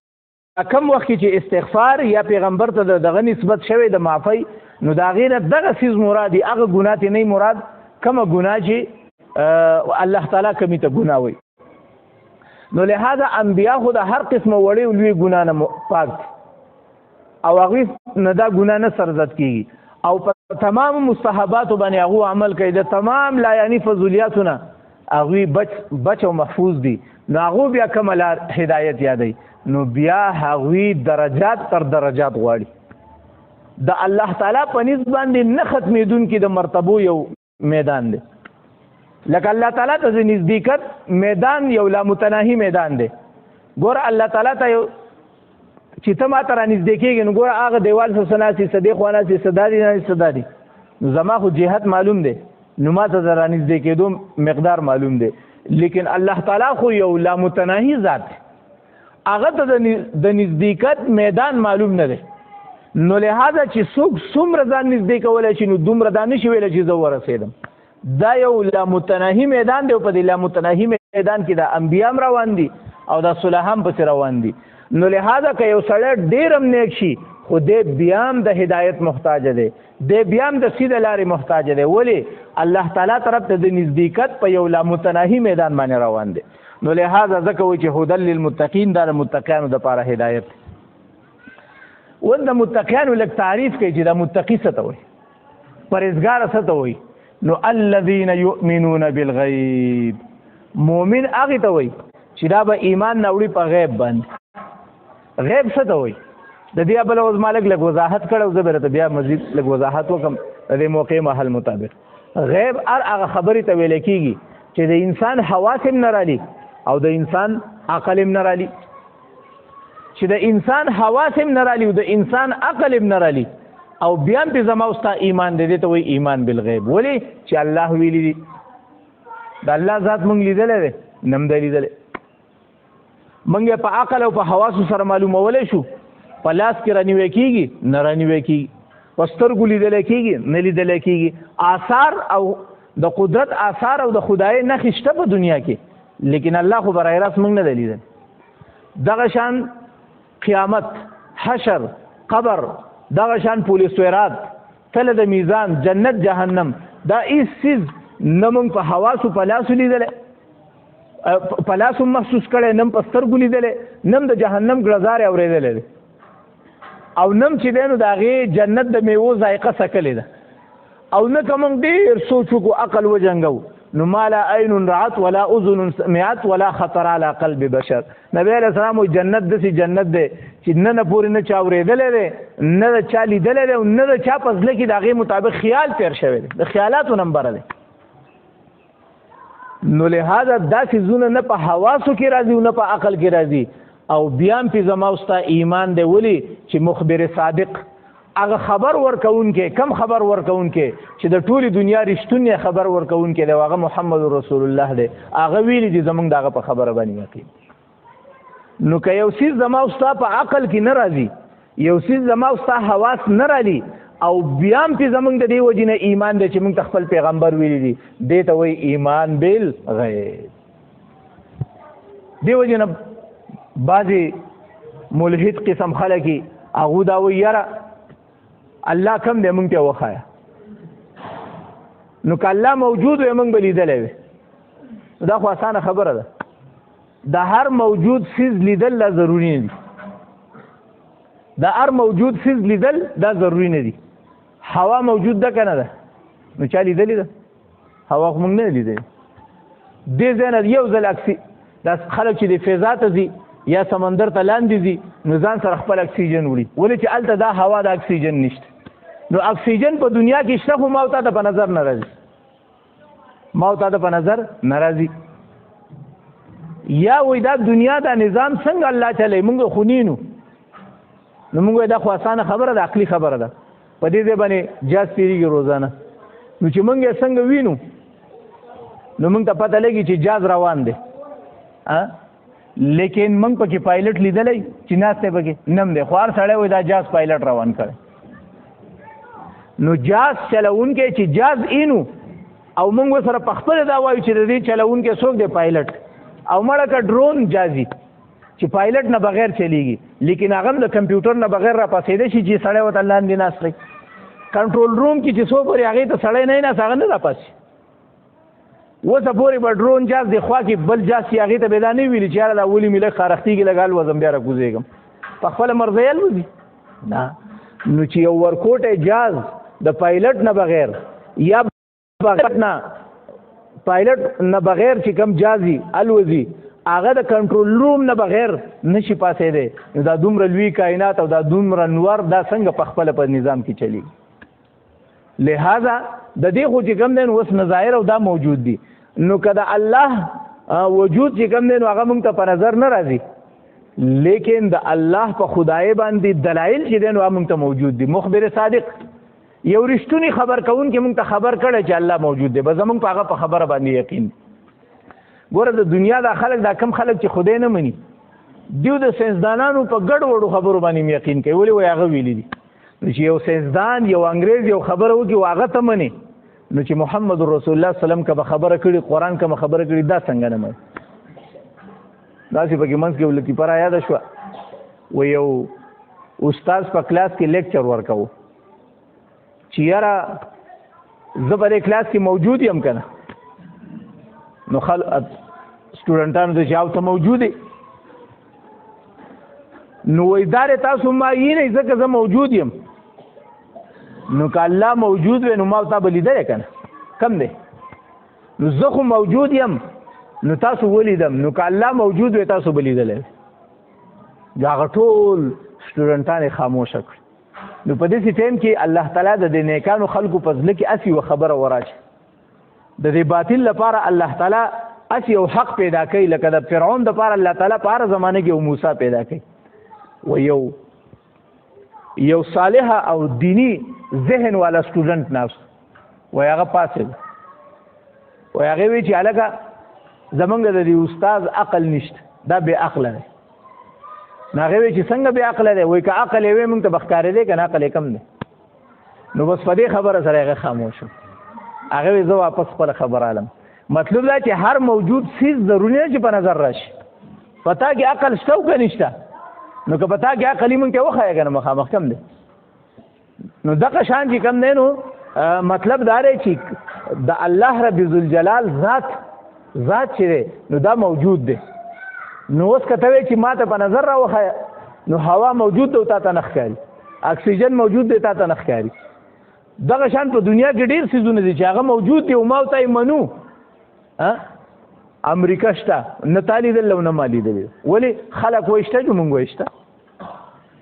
کم وخت کې چې استغفار یا پیغمبر ته دغه نسبت شوی د معافی، نو د هغې نه دغه څیز مراد دي، هغه ګناه ته نه مراد کومه ګناه چې الله تعالی کمې ته ګناه وایي. نو لہذا انبیا خو د هر قسمه وړې او لوی ګناه نه پاک دي او هغوی نه دا ګناه نه سرزد کېږي او په تمام مستحباتو باندې هغو عمل کوي، د تمام لایاني فضولیاتو نه هغوی بچ او محفوظ دي. نو هغو بیا کومه لار هدایت یادوي، نو بیا هغوی درجات تر درجات غواړي. د الله تعالی په نسب باندې نه ختمېدونکي د مرتبو یو میدان دی. لکه الله تعالی ته د نزدېکت میدان یو لامتناهي میدان دی. ګوره الله تعالی ته یو چې ته ما ته را نږدې کېږي نو ګوره هغه دیوال څه ناستې څه دې خوا ناستې څه دا دي څه دا دي، نو زما خو جهت معلوم دی، نو ما ته د را نږدې کېدو مقدار معلوم دی. لیکن الله تعالی خو یو لامتناهي ذات دی، هغه ته د نزدېکت میدان معلوم نه دی. نو لہذا چې څوک څومره ځان نږدې کولی شي نو دومره دا نشي ویلی چې زه ورسېدم. دا یو لامتناهي میدان دی او په دې لامتناهي میدان کې د انبیا هم روان دي او د صلحام پسې روان دي. نو لہذا که یو سړی ډېر هم نیک شي خو دی بیا هم د هدایت محتاج دی، دی بیا هم د سیده لارې محتاج دی. ولې؟ الله تعالی طرف ته د نزدېکت په یو لامتناهي میدان باندې روان دی. نو لہذا ځکه وایي چې هدی للمتقین دا د متقیانو دپاره هدایت دی. ول د متقیانو لږ تعریف کوي چې دا متقي څه ته وایي، پرهیزګاره څه ته وایي. نو الذین یؤمنون بالغیب، مؤمن هغې ته وایي چې دا به ایمان نه وړي په غیب باندې. غیب څه ته وایي؟ د دې بل اوس مالک لږ وضاحت کړو زه به بیا مزید لږ وضاحت وکم د دې موقع محل مطابق. غیب هغه خبرې ته ویل کېږي چې د انسان حواس هم نه رالي او د انسان عقل هم نه رالي. چې د انسان حواس هم نه رالي او د انسان عقل هم نه رالي او بیا هم پې زما او ستا ایمان دی دې ته وایي ایمان بالغیب. ولې چې الله ویلي دي د الله ذات مونږ لیدلی دی نه هم دی لیدلی. مونږ یې په عقل او په حواسو سره معلومولی شو. په لاس کې رانیوی کېږي نه رانیوی کېږي. په سترګو لیدلی کېږي نه لیدلی کېږي. آثار او د قدرت آثار او د خدای نښې شته په دنیا کې لیکن الله خو برای راست مونږ نه دی لیدلی. دغه شان قیامت، حشر، قبر، دغه شان پولیس ویرات، تله د میزان، جنت، جهنم، دا هیڅ څیز نه مونږ په حواسو په لاسو لیدلی په لاسو محسوس کړی نه په سترګو لیدلی نه د جهنم ګړزارې اورېدلی دی او نه چې دی نو د هغې جنت د میوو ذایقه څکلې ده او نه که مونږ ډېر سوچ وکړو عقل وجنګو نو ما لا عین رعت ولا اذن سمعت ولا خطر على قلب بشر. نبی علیہ السلام وایي جنت داسې جنت دی چې نه پورې نه چا اورېدلی دی نه د چا لیدلی دی نه د چا په زړه کې د هغې مطابق خیال تېر شوی دی. د خیالاتو نمبره دی. نو لہذا دا څیزونه نه په حواسو کې راځي او نه په عقل کې راځي او بیا هم پې زما او ستا ایمان دی. ولې چې مخبر صادق هغه خبر ورکوونکی کم خبر ورکوونکی چې د ټولې دنیا رښتونی خبر ورکوونکی دی هغه محمد رسول الله دی. هغه ویلي دي زموږ د هغه په خبره باندې یقین. نو که یو څیز زما او ستا په عقل کې نه راځي یو څیز زما او ستا حواس نه رالي او بیا هم پې زموږ د دې وجې نه ایمان دی چې موږ ته خپل پیغمبر ویلي دي دې ته وایي ایمان بالغیب. دې وجې نه بعضې ملحد قسم خلک هغو دا وایي یاره الله کم دی مونږ ته وښایه. نو که الله موجود وی مونږ به لیدلی وی. دا خو اسانه خبره ده. د هر موجود څیز لیدل دا ضروري نه دي. د هر موجود څیز لیدل دا ضروري نه دي. هوا موجود ده که نه ده نو چا لیدلې ده؟ هوا خو مونږ نه لیدلی. دې ځای نه یو ځل دا خلک چې د فضا ته ځي یا سمندر ته لاندې ځي نو ځان سره خپل اکسیجن وړي. ولې چې هلته دا هوا د اکسیجن نشته. نو اکسیجن په دنیا کې شته خو ما او تا ته په نظر نه راځي. ما او تا ته په نظر نه راځي. یا وایي دا دنیا دا نظام څنګه الله چلی مونږ خو نینو. نو مونږ وایي دا خو اسانه خبره ده عقلي خبره ده. په دې ځای باندې جاز تېرېږي روزانه. نو چې مونږ یې څنګه وینو نو مونږ ته پته لګي چې جاز روان دی. لیکن مونږ پکې پایلټ لیدلی چې ناست دی پکې نم دی. خو هر سړی وایي دا جاز پایلټ روان کړی. نو جاز چلوونکی چې جاز اینو او مونږ سره په خپله دا وایو چې د دې چلوونکی څوک دی پایلټ او مړه که ډرون جازي چې پایلټ نه بغیر چلیږي لیکن هغه هم د کمپیوټر نه بغیر را پاسېده شي چې سړی ورته لاندې ناست دی. کنټرول روم کې چې څو پورې هغې ته سړی نه ناست هغه نه را پاسي. اوسه پورې به ډرون جاز دی خوا کې بل جاز چې هغې ته به دا نه ویلي چې یاره دا ولې مې لږ خارښتېږي لږ الوځم بیا راکوزېږم په خپله مرضی الوځي نه. نو چې یو ورکوټی جاز د پایلټ نه بغیر یا پایلټ نه بغیر چې کم جازي الوځي هغه د کنټرول روم نه بغیر نشي پاسېدی. نو دا دومره لوی کائنات او دا دومره نور دا څنګه په خپله په نظام کې چلیږي. لہذا د دې خو چې کم دی نو اوس نظایر او دا موجود دي. نو که د الله وجود چې کم دی نو هغه موږ ته په نظر نه راځي لیکن د الله په خدای باندې دلایل چې دی نو هغه موږ ته موجود دي. مخبر صادق یو رښتونی خبر کوونکی موږ ته خبر کړی چې الله موجود دی به زموږ په هغه په خبره باندې یقین. ګوره د دنیا دا خلک دا کم خلک چې خدای نه مني دیو د ساینسدانانو په ګډ وډو خبرو باندې یقین کوي. ولې وایي هغه ویلي دي. نو چې یو ساینسدان یو انګریز یو خبره وکړي او هغه ته مني نو چې محمد رسول الله سلم که به خبره کړي قرآن که به خبره کړي دا څنګه نه مني. داسې پکې منځ کې ولکي پره یاده شوه و یو استاد په کلاس کې لیکچر ورکوو چې یاره زه په دې کلاس کې موجود یم که نه نو سټوډنټانو ته چې او ته موجود یې نو وایي دا دی تاسو ما وینئ ځکه زه موجود یم. نو که الله موجود وی نو ما او تا به لیدلی که نه کم دی. نو زه خو موجود یم نو تاسو ولیدم. نو که الله موجود وی تاسو به لیدلی. هغه ټول سټوډنټان خاموش کړ. نو په دې ټیم کې الله تعالی د نیکانو خلکو په ځل کې اسی و خبره وراچ د دې باطل لپاره الله تعالی اسی او حق پیدا کوي لکه د فرعون د لپاره الله تعالی په هر زمانه کې موسی پیدا کوي و یو صالح او دینی ذهن والا سټوډنټ ناس و هغه پاسه و هغه وی چې الګه زمونږ د استاد عقل نشته دا به عقل نه هغه وی چې څنګه به عقل دی وای که عقل وي موږ ته بخکاره دی کنه عقل کم دی نو بس په دې خبره سره هغه خاموش هغه وی زه واپس خپل خبر عالم مطلب دا چې هر موجود چیز ضروري نه چې په نظر راشي پتا کې عقل شته او نشته نو که پتا کې عقل موږ ته وخایې کنه مخامخ کم دی نو دغه شان چې کم دی نو مطلب دا دی چې د الله رب ذوالجلال ذات چې نو دا موجود دی نو اوس کته وی چې ماته په نظر را وخایه نو هوا موجود دی او تا ته نه ښکاري اکسیجن موجود دی تا ته نه ښکاري دغه شان په دنیا کې ډیر څیزونه دي چې هغه موجود دي او ما ته یې منو امریکا شته نه تالی دل او نه مالی دل ولی خلک وایشته چې مونږ وایشته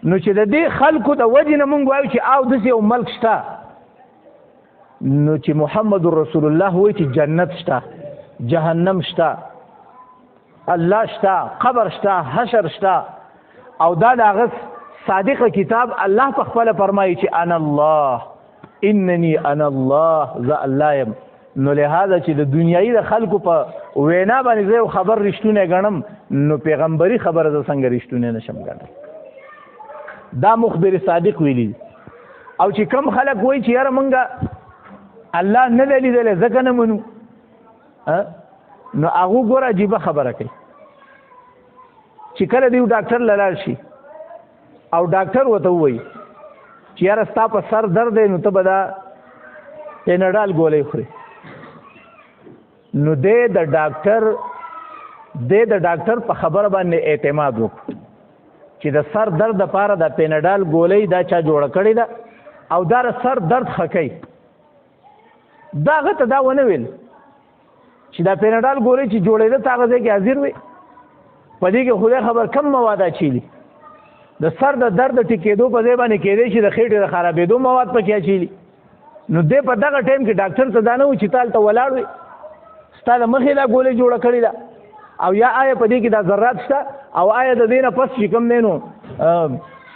نو چې د دې خلکو د وجې نه مونږ وایو چې او داسې یو ملک شته نو چې محمد رسول الله وایي چې جنت شته جهنم شته الله شته قبر شته حشر شته او دا د هغه صادق کتاب الله په خپل فرمایي چې انا الله انني انا الله ذا الله يم نو لهدا چې د دنیایي د خلکو په وینا باندې زه خبر رښتونه غنم نو پیغمبري خبره ز څنګه رښتونه نشم غنم دا مخبر صادق ویلي او چې کم خلک وایي چې یاره مونږه الله نه لیدل ځکه نه منو نو هغه ګور عجیب خبره کوي چې کله دیو ډاکټر لاله شي او ډاکټر وته وایي چې یاره ستا په سر درد دی نو ته به دا پیناډال ګولۍ خورې نو د ډاکټر په خبره باندې اعتماد وکړو چې د سر درد لپاره د پیناډال ګولۍ دا چا جوړه کړې ده او دا سر درد ښه کوي دا هغه ته دا ونه ویل چې دا پیناډال ګولۍ چې جوړېده ته هغه ځای کې حاضر وي په دې کې خدای خبر کم مواد اچېلي د سر د درد ټیکېدو په ځای باندې کېدی شي د خېټې د خرابېدو مواد پکې اچېلي نو دی په دغه ټایم کې ډاکټر ته دا نه و چې تا هلته ولاړ وي ستا د مخې دا ګولۍ جوړه کړې ده او یا آیا په دې کې دا ذرات شته او آیا د دې نه پس چې کوم دی نو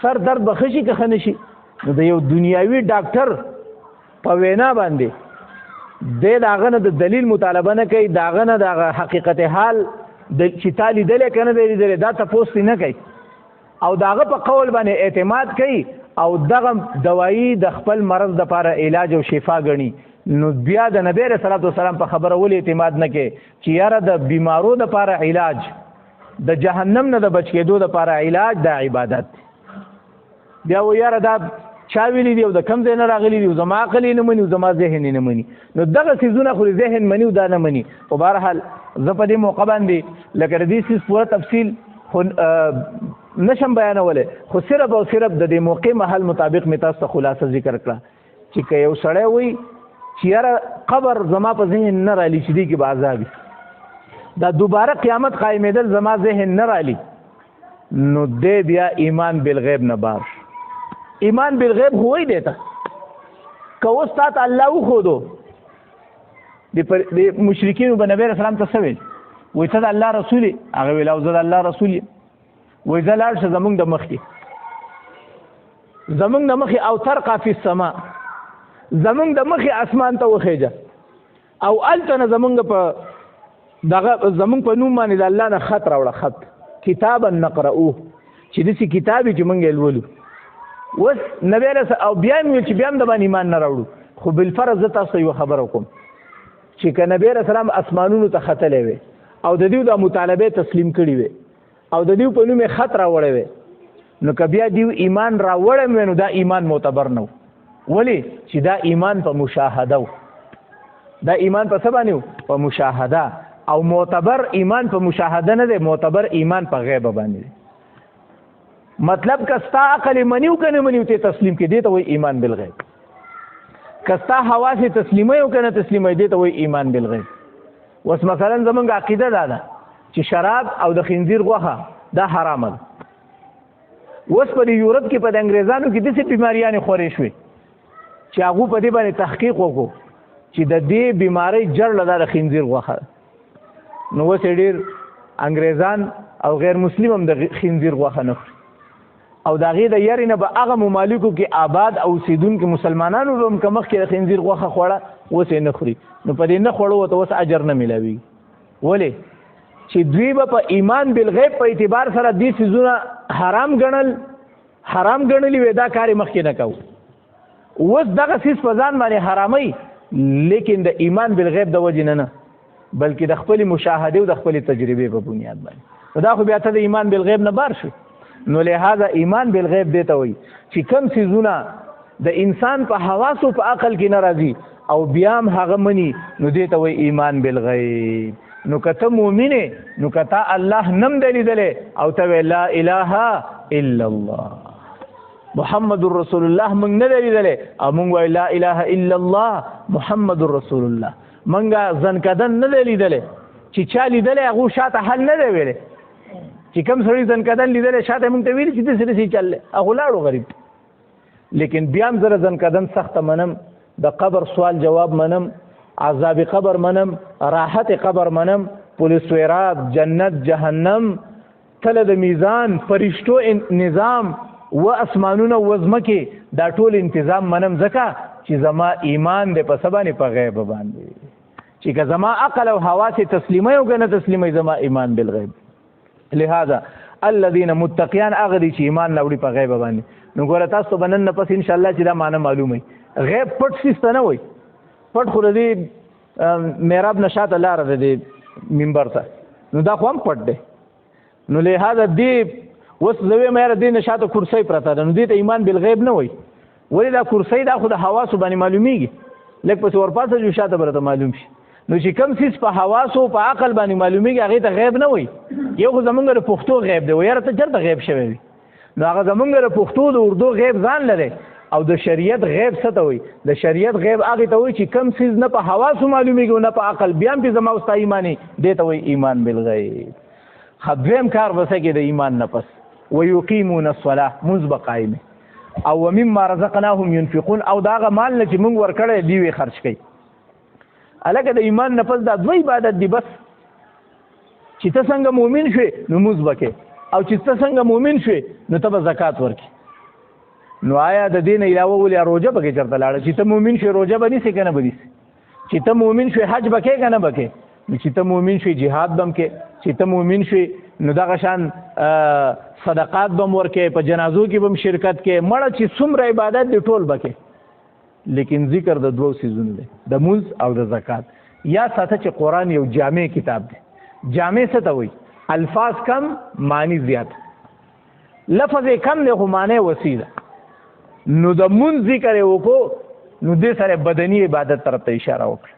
سر درد به ښه شي که ښه نه شي نو د یو دنیاوي ډاکټر په وینا باندې دی د هغه نه د دلیل مطالبه نه کوي د هغه نه د حقیقت حال چې تا لیدلی که نه دی لیدلی دا تپوس نه کوي او د هغه په قول باندې اعتماد کوي او دغه دوایي د خپل مرض دپاره علاج او شفا ګڼي نو بیا د نبی رسول الله سلام په خبره ولې اعتماد نه کوي چې یاره د بیمارو دپاره علاج د جهنم نه د بچ کېدو دپاره علاج د عبادت بیا و یاره دا چا ویلي دي او د کم ځای نه راغلي دي او زما عقل یې نه مني او زما ذهن یې نه مني نو دغه څیزونه خو ذهن مني او دا نه مني خو بهرحال زه په دې موقع باندې لکه د دې څیز پوره تفصیل نشم بیانولی خو صرف او صرف د دې موقع محل مطابق مې تاسو ته خلاصه ذکر کړه چې که یو سړی وایي چې یاره قبر زما په ذهن نه رالي چې دې کې به عذاب وي دا دوباره قیامت قایمېدل زما ذهن نه رالي نو دی بیا ایمان بالغیب نه بار ایمان بالغیب خو وایي دی ته که اوس تا ته الله وښودو د مشرکینو به نبی رسول الله ته څه ویل وایي ته د الله رسول یې هغه ویل او زه د الله رسول یم وایي زه لاړ شه زمونږ د مخکې او ترقه فی السما زمونږ د مخې اسمان ته وخیجه او هلته نه زمونږ په نوم باندې د الله نه خط راوړه خط کتابا نقرؤه چې داسې کتاب چې مونږ یې لولو اوس نبی رسول او بیا مې ویل چې بیا هم د باندې ایمان نه راوړو خو بالفرض زه تاسو ته یوه خبره وکړم چې که نبی رسول الله اسمانونو ته ختلی وی او د دیو د مطالبې تسلیم کړي وی او د دیو په نوم یې خط راوړی وی نو که بیا دیو ایمان راوړی وی نو دا ایمان معتبر نه و ولی چې دا ایمان په مشاهده و دا ایمان په څه باندې و په مشاهده او معتبر ایمان په مشاهده نه دی معتبر ایمان په غیبه باندې دی مطلب که ستا عقل منیو که نه منیو ته تسلیم کې دی ته وایي ایمان بالغیب که ستا حواس تسلیموي او که نه تسلیموي دی ته وایي ایمان بالغیب اوس مثلا زمونږ عقیده دا ده چې شراب او د خنزیر غوښه دا حرامه ده اوس په یورپ کې په انګریزانو کې داسې بیماریانې خورې شوې چې هغه په دې باندې تحقیق وکړو چې د دې بیماری جړ لدا د خنزیر غوښه نو اوس ډېر انګریزان او غیر مسلم هم د خنزیر غوښه نه خوري او د هغې د یارې نه به هغه ممالکو کې آباد او اوسېدونکي مسلمانانو هم که مخکې د خنزیر غوښه خوړه اوس یې نه خوري نو په دې نه خوړو ورته اوس اجر نه میلاوي ولې چې دوی به په ایمان بالغیب په اعتبار سره دې څیزونه حرام ګڼلي وي دا کار یې مخکې نه کوو اوس دغه څیز په ځان باندې حراموي لیکن د ایمان بالغیب د وجې نه بلکې د خپلې مشاهدې او د خپلې تجربې په بنیاد باندې دا خو بیا ته د ایمان بالغیب نه بار شو نو لہذا ایمان بالغیب دی ته وایي چې کم څیزونه د انسان په حواسو په عقل کې نه راځي او بیا هم هغه مني نو دې ته وایي ایمان بالغیب نو که ته مؤمن نو که تا الله نم دی لیدلی او ته وایي لا اله الا الله محمد رسول الله موږ نه دی لیدلی او موږ وایي لا اله الا الله محمد رسول الله موږ زنکدن نه دی لیدلی چې چا لیدلی هغه شاته حل نه دی ویلی چې کوم سړي زنکدن لیدلی شاته موږ ته ویلي چې داسې داسې چللی هغه لاړو غریب لیکن بیا هم زه زنکدن سخته منم د قبر سوال جواب منم عذاب قبر منم راحت قبر منم پولیس ویرات جنت جهنم تله د میزان فرشتو نظام و اسمانونه و ځمکې دا ټول انتظام منم ځکه چې زما ایمان دی په څه باندې په غیب باندې چې که زما عقل او حواس تسلیموي او که نه تسلیموي زما ایمان بالغیب لہذا الذين متقیان هغه دي چې ایمان راوړي په غیب باندې نو ګوره تاسو به نن نه پس انشاءالله چې دا معنی معلوموي غیب پټ څیز ته نه وایي پټ خو د دې محراب نه شاته لاره ده د منبر ته نو دا خو هم پټ دی نو لہذا دې اوس زه وایم یاره دې نه شاته کرسۍ پرته ده نو دې ته ایمان بالغیب نه وایي ولې دا کرسۍ دا خو د حواسو باندې معلومیږي لږ پسې ورپاسه جو شاته به راته معلوم شي نو چې کم څیز په حواسو په عقل باندې معلومیږي هغې ته غیب نه وایي یو خو زمونږ د پښتو غیب دی یاره ته چېرته غیب شوی وي نو هغه زمونږ د پښتو د اردو غیب ځان لري او د شریعت غیب څه ته وایي د شریعت غیب هغې ته وایي چې کم څیز نه په حواسو معلومیږي او نه په عقل بیا هم پې زما او ستا ایماني دې ته وایي ایمان بالغیب دویم کار بسه کې د ایمان نه پس ویقیمون الصلاة مونځ به قایم او ومما رزقناهم ينفقون او د هغه مال نه چې مونږ ورکړی دی وی خرج کوي هلکه د ایمان نه پس دا دوه عبادت دي بس چې ته څنګه مؤمن شوې نو مونځ به کوې او چې ته څنګه مؤمن شوې نو ته به زکات ورکړې نو آیا د دې نه علاوه ولې روژه به کې چېرته لاړه چې ته مؤمن شوې روژه به نیسې که نه به نیسې چې ته مؤمن شوې حج به کوې که نه به کوې چې ته مؤمن شوې جهاد به هم کوې چې ته مؤمن شوې نو دغه شان صدقات به هم ورکوې په جنازو کې به هم شرکت کوې مړه چې څومره عبادت دی ټول به کوې لیکن ذکر د دوو څیزونو دی د مونځ او د زکات یا ساته چې قرآن یو جامع کتاب دی جامع څه ته وایي الفاظ کم معنی زیات لفظ کم دی خو معنی وسیع ده نو د مونځ ذکر یې وکړو نو دې سره بدني عبادت طرف ته اشاره وکړه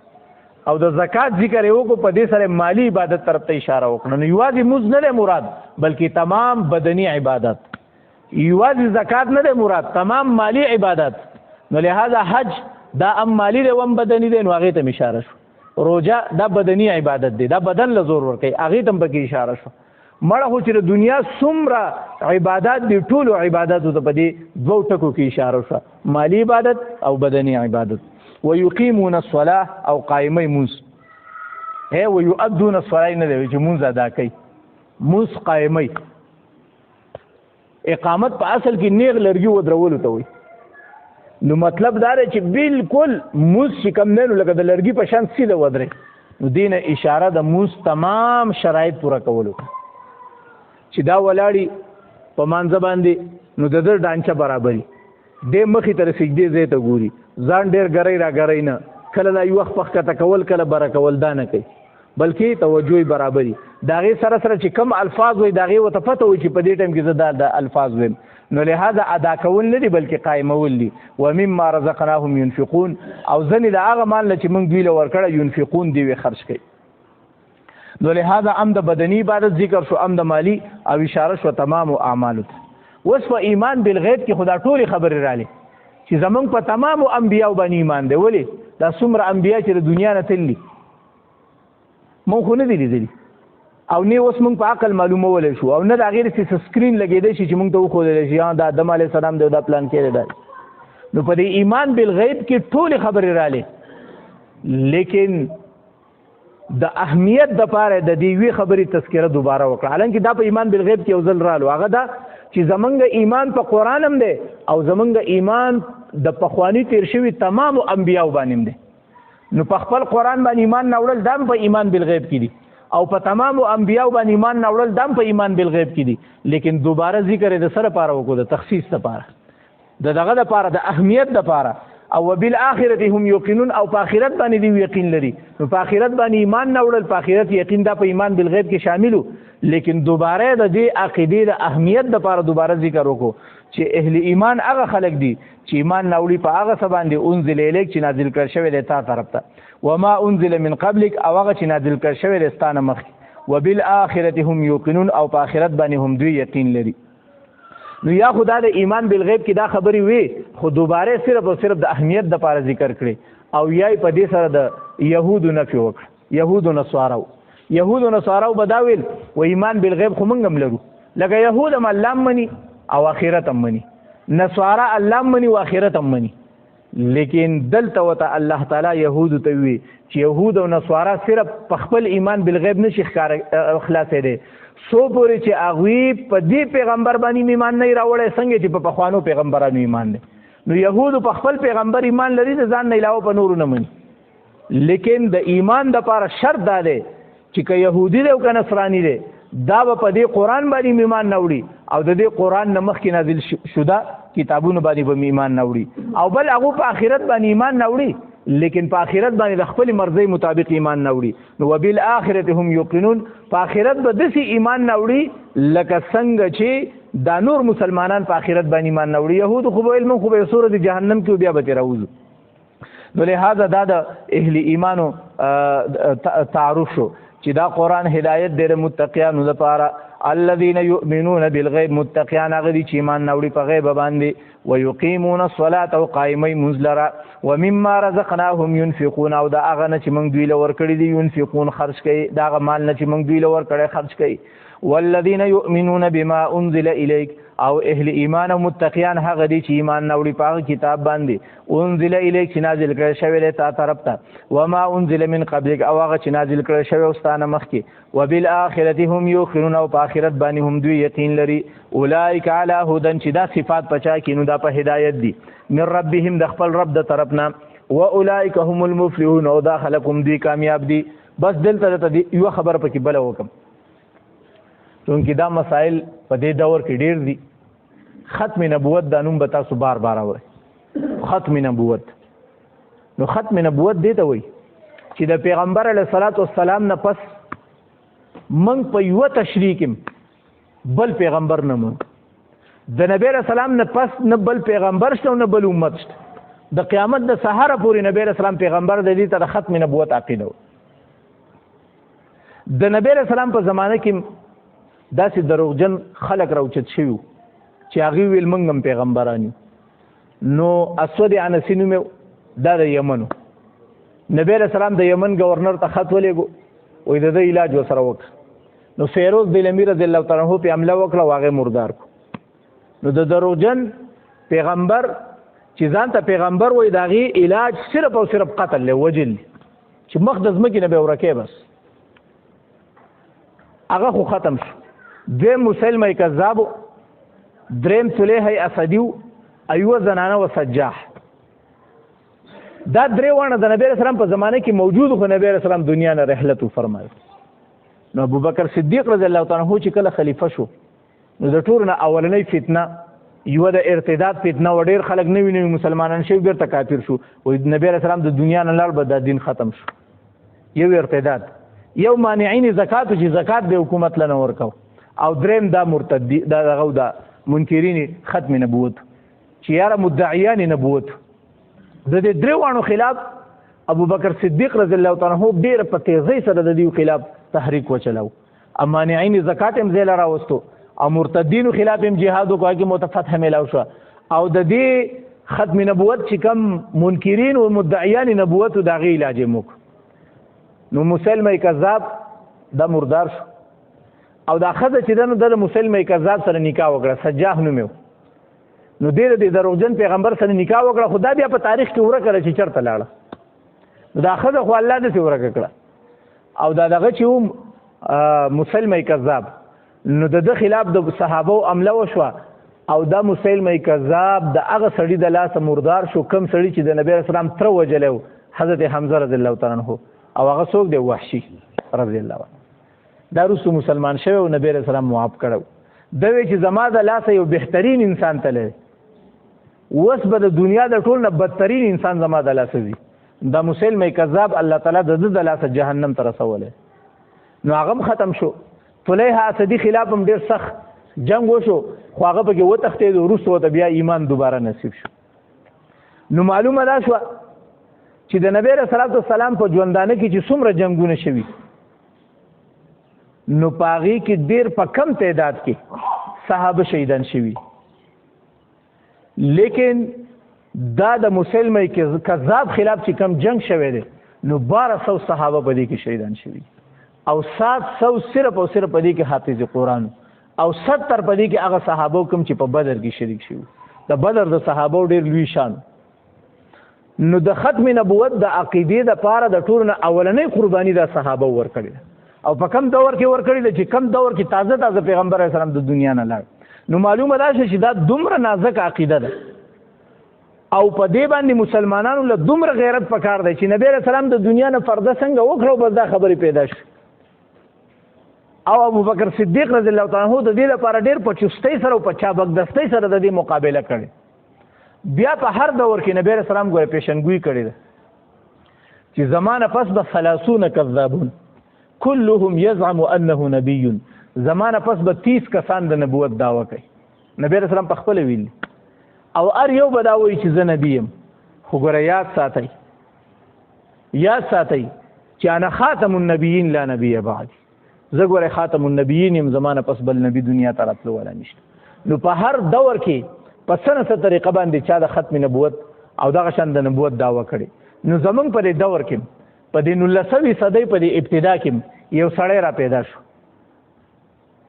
او د زکات ذکر یې وکړو په دې سره مالی عبادت طرف ته اشاره وکړه نو یوازې مونځ نه دی مراد بلکې تمام بدني عبادت یوازې زکات نه دی مراد تمام مالی عبادت نو لہذا حج دا ام مالی دی وم بدني دی نو هغې ته اشاره شو روژه دا بدني عبادت دی دا بدن له زور ورکوي هغې ته هم پکې اشاره شو مړه خو چې د دنیا څومره عبادات دي ټولو عباداتو ته په دې دوو ټکو کې اشاره شوه مالی عبادت او بدني عبادت ویقیمون الصلاة او قایمه مونځ ویؤدون الصلاة نه دی چې مونځ ادا کوي مونځ قایمه اقامت په اصل کې نیغ لرګي ودرولو ته وایي نو مطلب دا دی چې بالکل مونځ چې کوم دی نو لکه د لرګي په شان سیده ودرې نو دې نه اشاره د مونځ تمام شرایط پوره کولو چې دا ولاړي په مانځه باندې نو د ده ډانچه برابري دې مخې ته د سجدې ځای ته ګوري ځان ډېر ګری را ګری نه کله دا یو وخت پښکته کول کله بره کول دا نه کوي بلکې توجه برابري د هغې سره سره چې کم الفاظ وي د هغې ورته پته وي چې په دې ټایم کې زه دا الفاظ ویم نو لہذا ادا کول نه دي بلکې قایمول دي ومما رزقناهم ينفقون او ځنې د هغه مال نه چې موږ دوی له ورکړه ينفقون دی وی خرج کوي نو لہذا ام د بدني عبادت ذکر شو ام د مالی او اشاره شو تمام اعمالو اوس په ایمان بالغیب کې خدا ټولې خبرې رالی چې زمونږ په تمام انبیاء باندې ایمان دی ولې دا څومره انبیاء چې د دنیا نه تللي مونږ خو نه دي لیدلي او نه اوس موږ په عقل معلومول شو او نه د غیر څه سکرین لګیدای شي چې موږ ته وښودل شي دا آدم علی السلام دا پلان کړی دی. نو په دې ایمان بالغیب کې ټول خبرې رااله، لیکن د اهمیت د پاره د دې وی خبرې تذکره دوباره وکړه. حالانکه دا په ایمان بالغیب کې یو ځل رالو، هغه دا چې زمونږ ایمان په قران هم دی او زمونږ ایمان د پخوانی تیر شوی تمام انبیاء باندې دی. نو په خپل قران باندې ایمان نوړل دا په ایمان بالغیب کې دي او په تمام انبیاء باندې ایمان نوړل دا په ایمان بالغیب کې دي. لیکن دوباره ذکر د سره پاره وکړو، د تخصیص لپاره، دغه د پاره د اهمیت لپاره. او وبالآخرة هم یوقنون، او په آخرت باندې دی یقین لري. نو په آخرت باندې ایمان نوړل، په آخرت یقین دا په ایمان بالغیب کې شاملو. لیکن دوباره د دې عقیدې د اهمیت لپاره دوباره ذکر وکړو چې اهل ایمان هغه خلق دي چې ایمان نوړي په هغه څه باندې انزل الیک چې نازل کړ شوی دی تا طرف ته، وما انزل من قبلک او هغه چې نازل کړ شوی دی ستانه مخکې، وبالآخرة هم یوقنون، او په آخرت باندې هم دوی یقین لري. نو یا خدا د ایمان بالغیب کې دا خبرې وي، خو دوباره صرف او صرف د اهمیت د لپاره ذکر کړي، او یا په دې سره د یهودو نفي وکړه. یهودو نصارو بداویل و ایمان بالغیب خو موږ هم لرو، لکه یهود هم الله مني او آخرت هم مني، نصارا الله مني او آخرت هم مني. لیکن دلته وته الله تعالی یهود ته وی چې یهود او نصارا صرف په خپل ایمان بالغیب نشي خلاصې دي سو پورې چې هغوی په دې پیغمبر باندې ایمان نه راوړی څنګه چې په پخوانو پیغمبرانو ایمان دی. نو یهود په خپل پیغمبر ایمان لري، د ځان نه علاوه په نورو نه مني. لیکن د ایمان د لپاره شرط دا دی چې که یهودي دی او که نصراني دی، دا به په دې قرآن باندې ایمان نه وړي او د دې قرآن نه مخکې نازل شده کتابونو باندې به ایمان نه وړي، او بل هغه په آخرت باندې ایمان نه وړي، لیکن په آخرت باندې د خپل مرضی مطابق ایمان نه وړي. نو وبالآخرة هم یوقنون، په آخرت به داسې ایمان نه وړي لکه څنګه چې دا نور مسلمانان په آخرت باندې ایمان نه وړي. یهود خو به علم خو به سورۃ جهنم کې بیا به ترې راوځو. نو لہذا دا د اهل ایمانو تعارف شو چې دا قرآن هدایت دی د متقیانو لپاره. الذين يؤمنون بالغیب، متقیان هغه دي چې ایمان نوړي په غیب باندې، ويقيمون الصلاة او قائمي منځ لره، ومما رزقناهم ينفقون، او دا هغه نه چې موږ دوی له ورکړي دي ينفقون خرج کوي، دا هغه مال نه چې موږ دوی له ورکړي خرج کوي. والذین یؤمنون بما انزل الیک، او اهل ایمان او متقیان هغه دي چې ایمان نوړي په هغه کتاب باندې انزل الیک چې نازل کړی شوی دی تا طرف ته، وما انزل من قبلک، او هغه چې نازل کړی شوی استانه مخکې، وبالآخرة هم یوقنون، او په آخرت باندې هم دوی یقین لري. اولئک علی هدى، چې دا صفات پچا کې نو دا په هدایت دي، من ربهم، د خپل رب د طرف نه، واولئک هم المفلحون، او دا خلق هم دوی کامیاب دي. بس دلته یو خبر پکې بل وکم، چونکه دا مسائل په دې دور کې ډیر دي. ختم نبوت دا نوم به تاسو بار بار اورئ، ختم نبوت. نو ختم نبوت دې ته وایي چې د پیغمبر علیه الصلاۃ والسلام نه پس موږ په یوه تشریح کې بل پیغمبر نه مونږ، د نبی علیه السلام نه پس نه بل پیغمبر شته او نه بل امت شته. د قیامت د سهاره پورې نبی علیه السلام پیغمبر د دې ته د ختم نبوت عقیده و. د نبی علیه السلام په زمانه کې داسې دروغجن خلک راوچت شوي چې هغوی ویل موږ هم پیغمبران یو. نو اسود عنسی نوم دا د یمن و. نبی علیه السلام د یمن گورنر ته خط ولېږو، وایي د ده علاج ورسره وکړه. نو فیروز دلمي رضی الله تعالی عنه پې حمله وکړه او هغې مردار کړو. نو د دروغجن پیغمبر چې ځان ته پیغمبر وایي د هغې علاج صرف او صرف قتل دی، وجل دی، چې مخ د ځمکې نه به ورکې بس هغه خو ختم شو. دویم مسلمه کذابو، دریم صلیح اسدیو، ایوه زنانه و سجاح. دا درې واړه د نبی رسول په زمانه کې موجود، خو نبی رسول دنیا نه رحلت فرمایي. نو ابوبکر صدیق رضی الله تعالی عنہ چې کله خلیفہ شو، نو د ټول نه اولنۍ فتنه یو د ارتداد فتنه و، ډېر خلک نوي نوي مسلمانان شوي بیرته کافر شو. وایي نبی رسول د دنیا نه لاړ به دا دین ختم شو. یو ارتداد، یو مانعین زکات چې زکات د حکومت لنه ورکو، او دریم دا مرتدی دا دغه دا منکرین ختم نبوت چې یاره مدعیان نبوت. د دې درې وانو خلاف ابوبکر صدیق رضی الله تعالی عنہ ډېر په تیزۍ سره د دې خلاف تحریک وچلو. مانعین زکات هم ځای راوستو، او مرتدینو خلاف هم جهاد وکړ کې متفتح ملاو شو. او د دې ختم نبوت چې کم منکرین او مدعیان نبوت د هغې علاج یې موک. نو مسلمه کذاب دا مردار شو، او دا ښځه چې ده نو د مسلمه کذاب سره نکاح وکړه، سجاح نوم یې نو ډېر د دروغجن پیغمبر سره نکاح وکړه، خو دا بیا په تاریخ کې ورکه کړه چې چېرته لاړه. نو دا ښځه خو الله داسې ورکه کړه. او دا دغه چې و مسلمه کذاب، نو د ده خلاف د صحابو عمله وشوه، او دا مسلمه کذاب د هغه سړي د لاسه مردار شو کوم سړي چې د نبی علیه السلام تره وجلی و، حضرت حمزه رضی الله تعالی عنه، او هغه څوک دی؟ وحشي رضی الله عنه. دا وروسته مسلمان شوی او نبی علیه السلام معاف کړی. دا وی چې زما د لاسه یو بهترین انسان تللی، اوس به د دنیا د ټول نه بدترین انسان زما د لاسه ځي. دا مسلمه کذاب الله تعالی د ده د لاسه جهنم ته رسولی. نو هغه هم ختم شو. طلیحه اسدي خلاف هم ډېر سخت جنگ وشو، خو هغه پکې وتښتېد، وروسته ورته بیا ایمان دوباره نصیب شو. نو معلومه دا شوه چې د نبی رسول الله سلام په ژوندانه کې چې څومره جنگونه شوي، نو په هغې کې ډېر په کم تعداد کې صحابه شهیدان شوي، لیکن دا د مسلمه کذاب خلاف چې کم جنگ شوی دی نو 1200 صحابه په دې کې شهیدان شوي، او 700 صرف او صرف په دې کې حافظ قرآن، او 70 په دې کې هغه صحابه کوم چې په بدر کې شریک شوي. د بدر د صحابه ډېر لوی شان. نو د ختم نبوت د عقیدې د پاره د ټولو نه اولنۍ قرباني د صحابه ورکړي، او په کم دور کې ورکړي چې کم دور کې تازه پیغمبر علیه السلام د دنیا نه لاړ. نو معلومه ده چې دا دومره نازک عقیده ده، او په دې باندې مسلمانانو له دومره غیرت پکار دی چې نبی علیه السلام د دنیا نه پرده څنګه وکړو، بس دا خبرې پیدا شي. او ابو بکر صدیق رضی الله تعالی عنہ د دې لپاره ډېر په چستۍ سره او په چابکدستۍ سره د دې مقابله کړې. بیا په هر دور کې نبی علیه السلام ګوره پیشنګویي کړې ده چې زمانه پس به 30 کذابون كلهم يزعم انه نبي، زمانه پس به 30 کسان د نبوت دعوه کوي. نبی علیه السلام په خپل ویلي، او هر یو به دا وایي چې زه نبی یم. خو ګوره یاد ساتئ چې انا خاتم النبیین لا نبی بعد، زه ګوره خاتم النبیین یم، زمانه پس بل نبی دنیا ته راتلو والا نشته. نو په هر دور کې په څه طریقه باندې چا د ختم نبوت او دغه شان د نبوت دعوه کړې. نو زمونږ په دې دور کې په دې 19 صدۍ په دې ابتدا کې یو سړی را پیدا شو،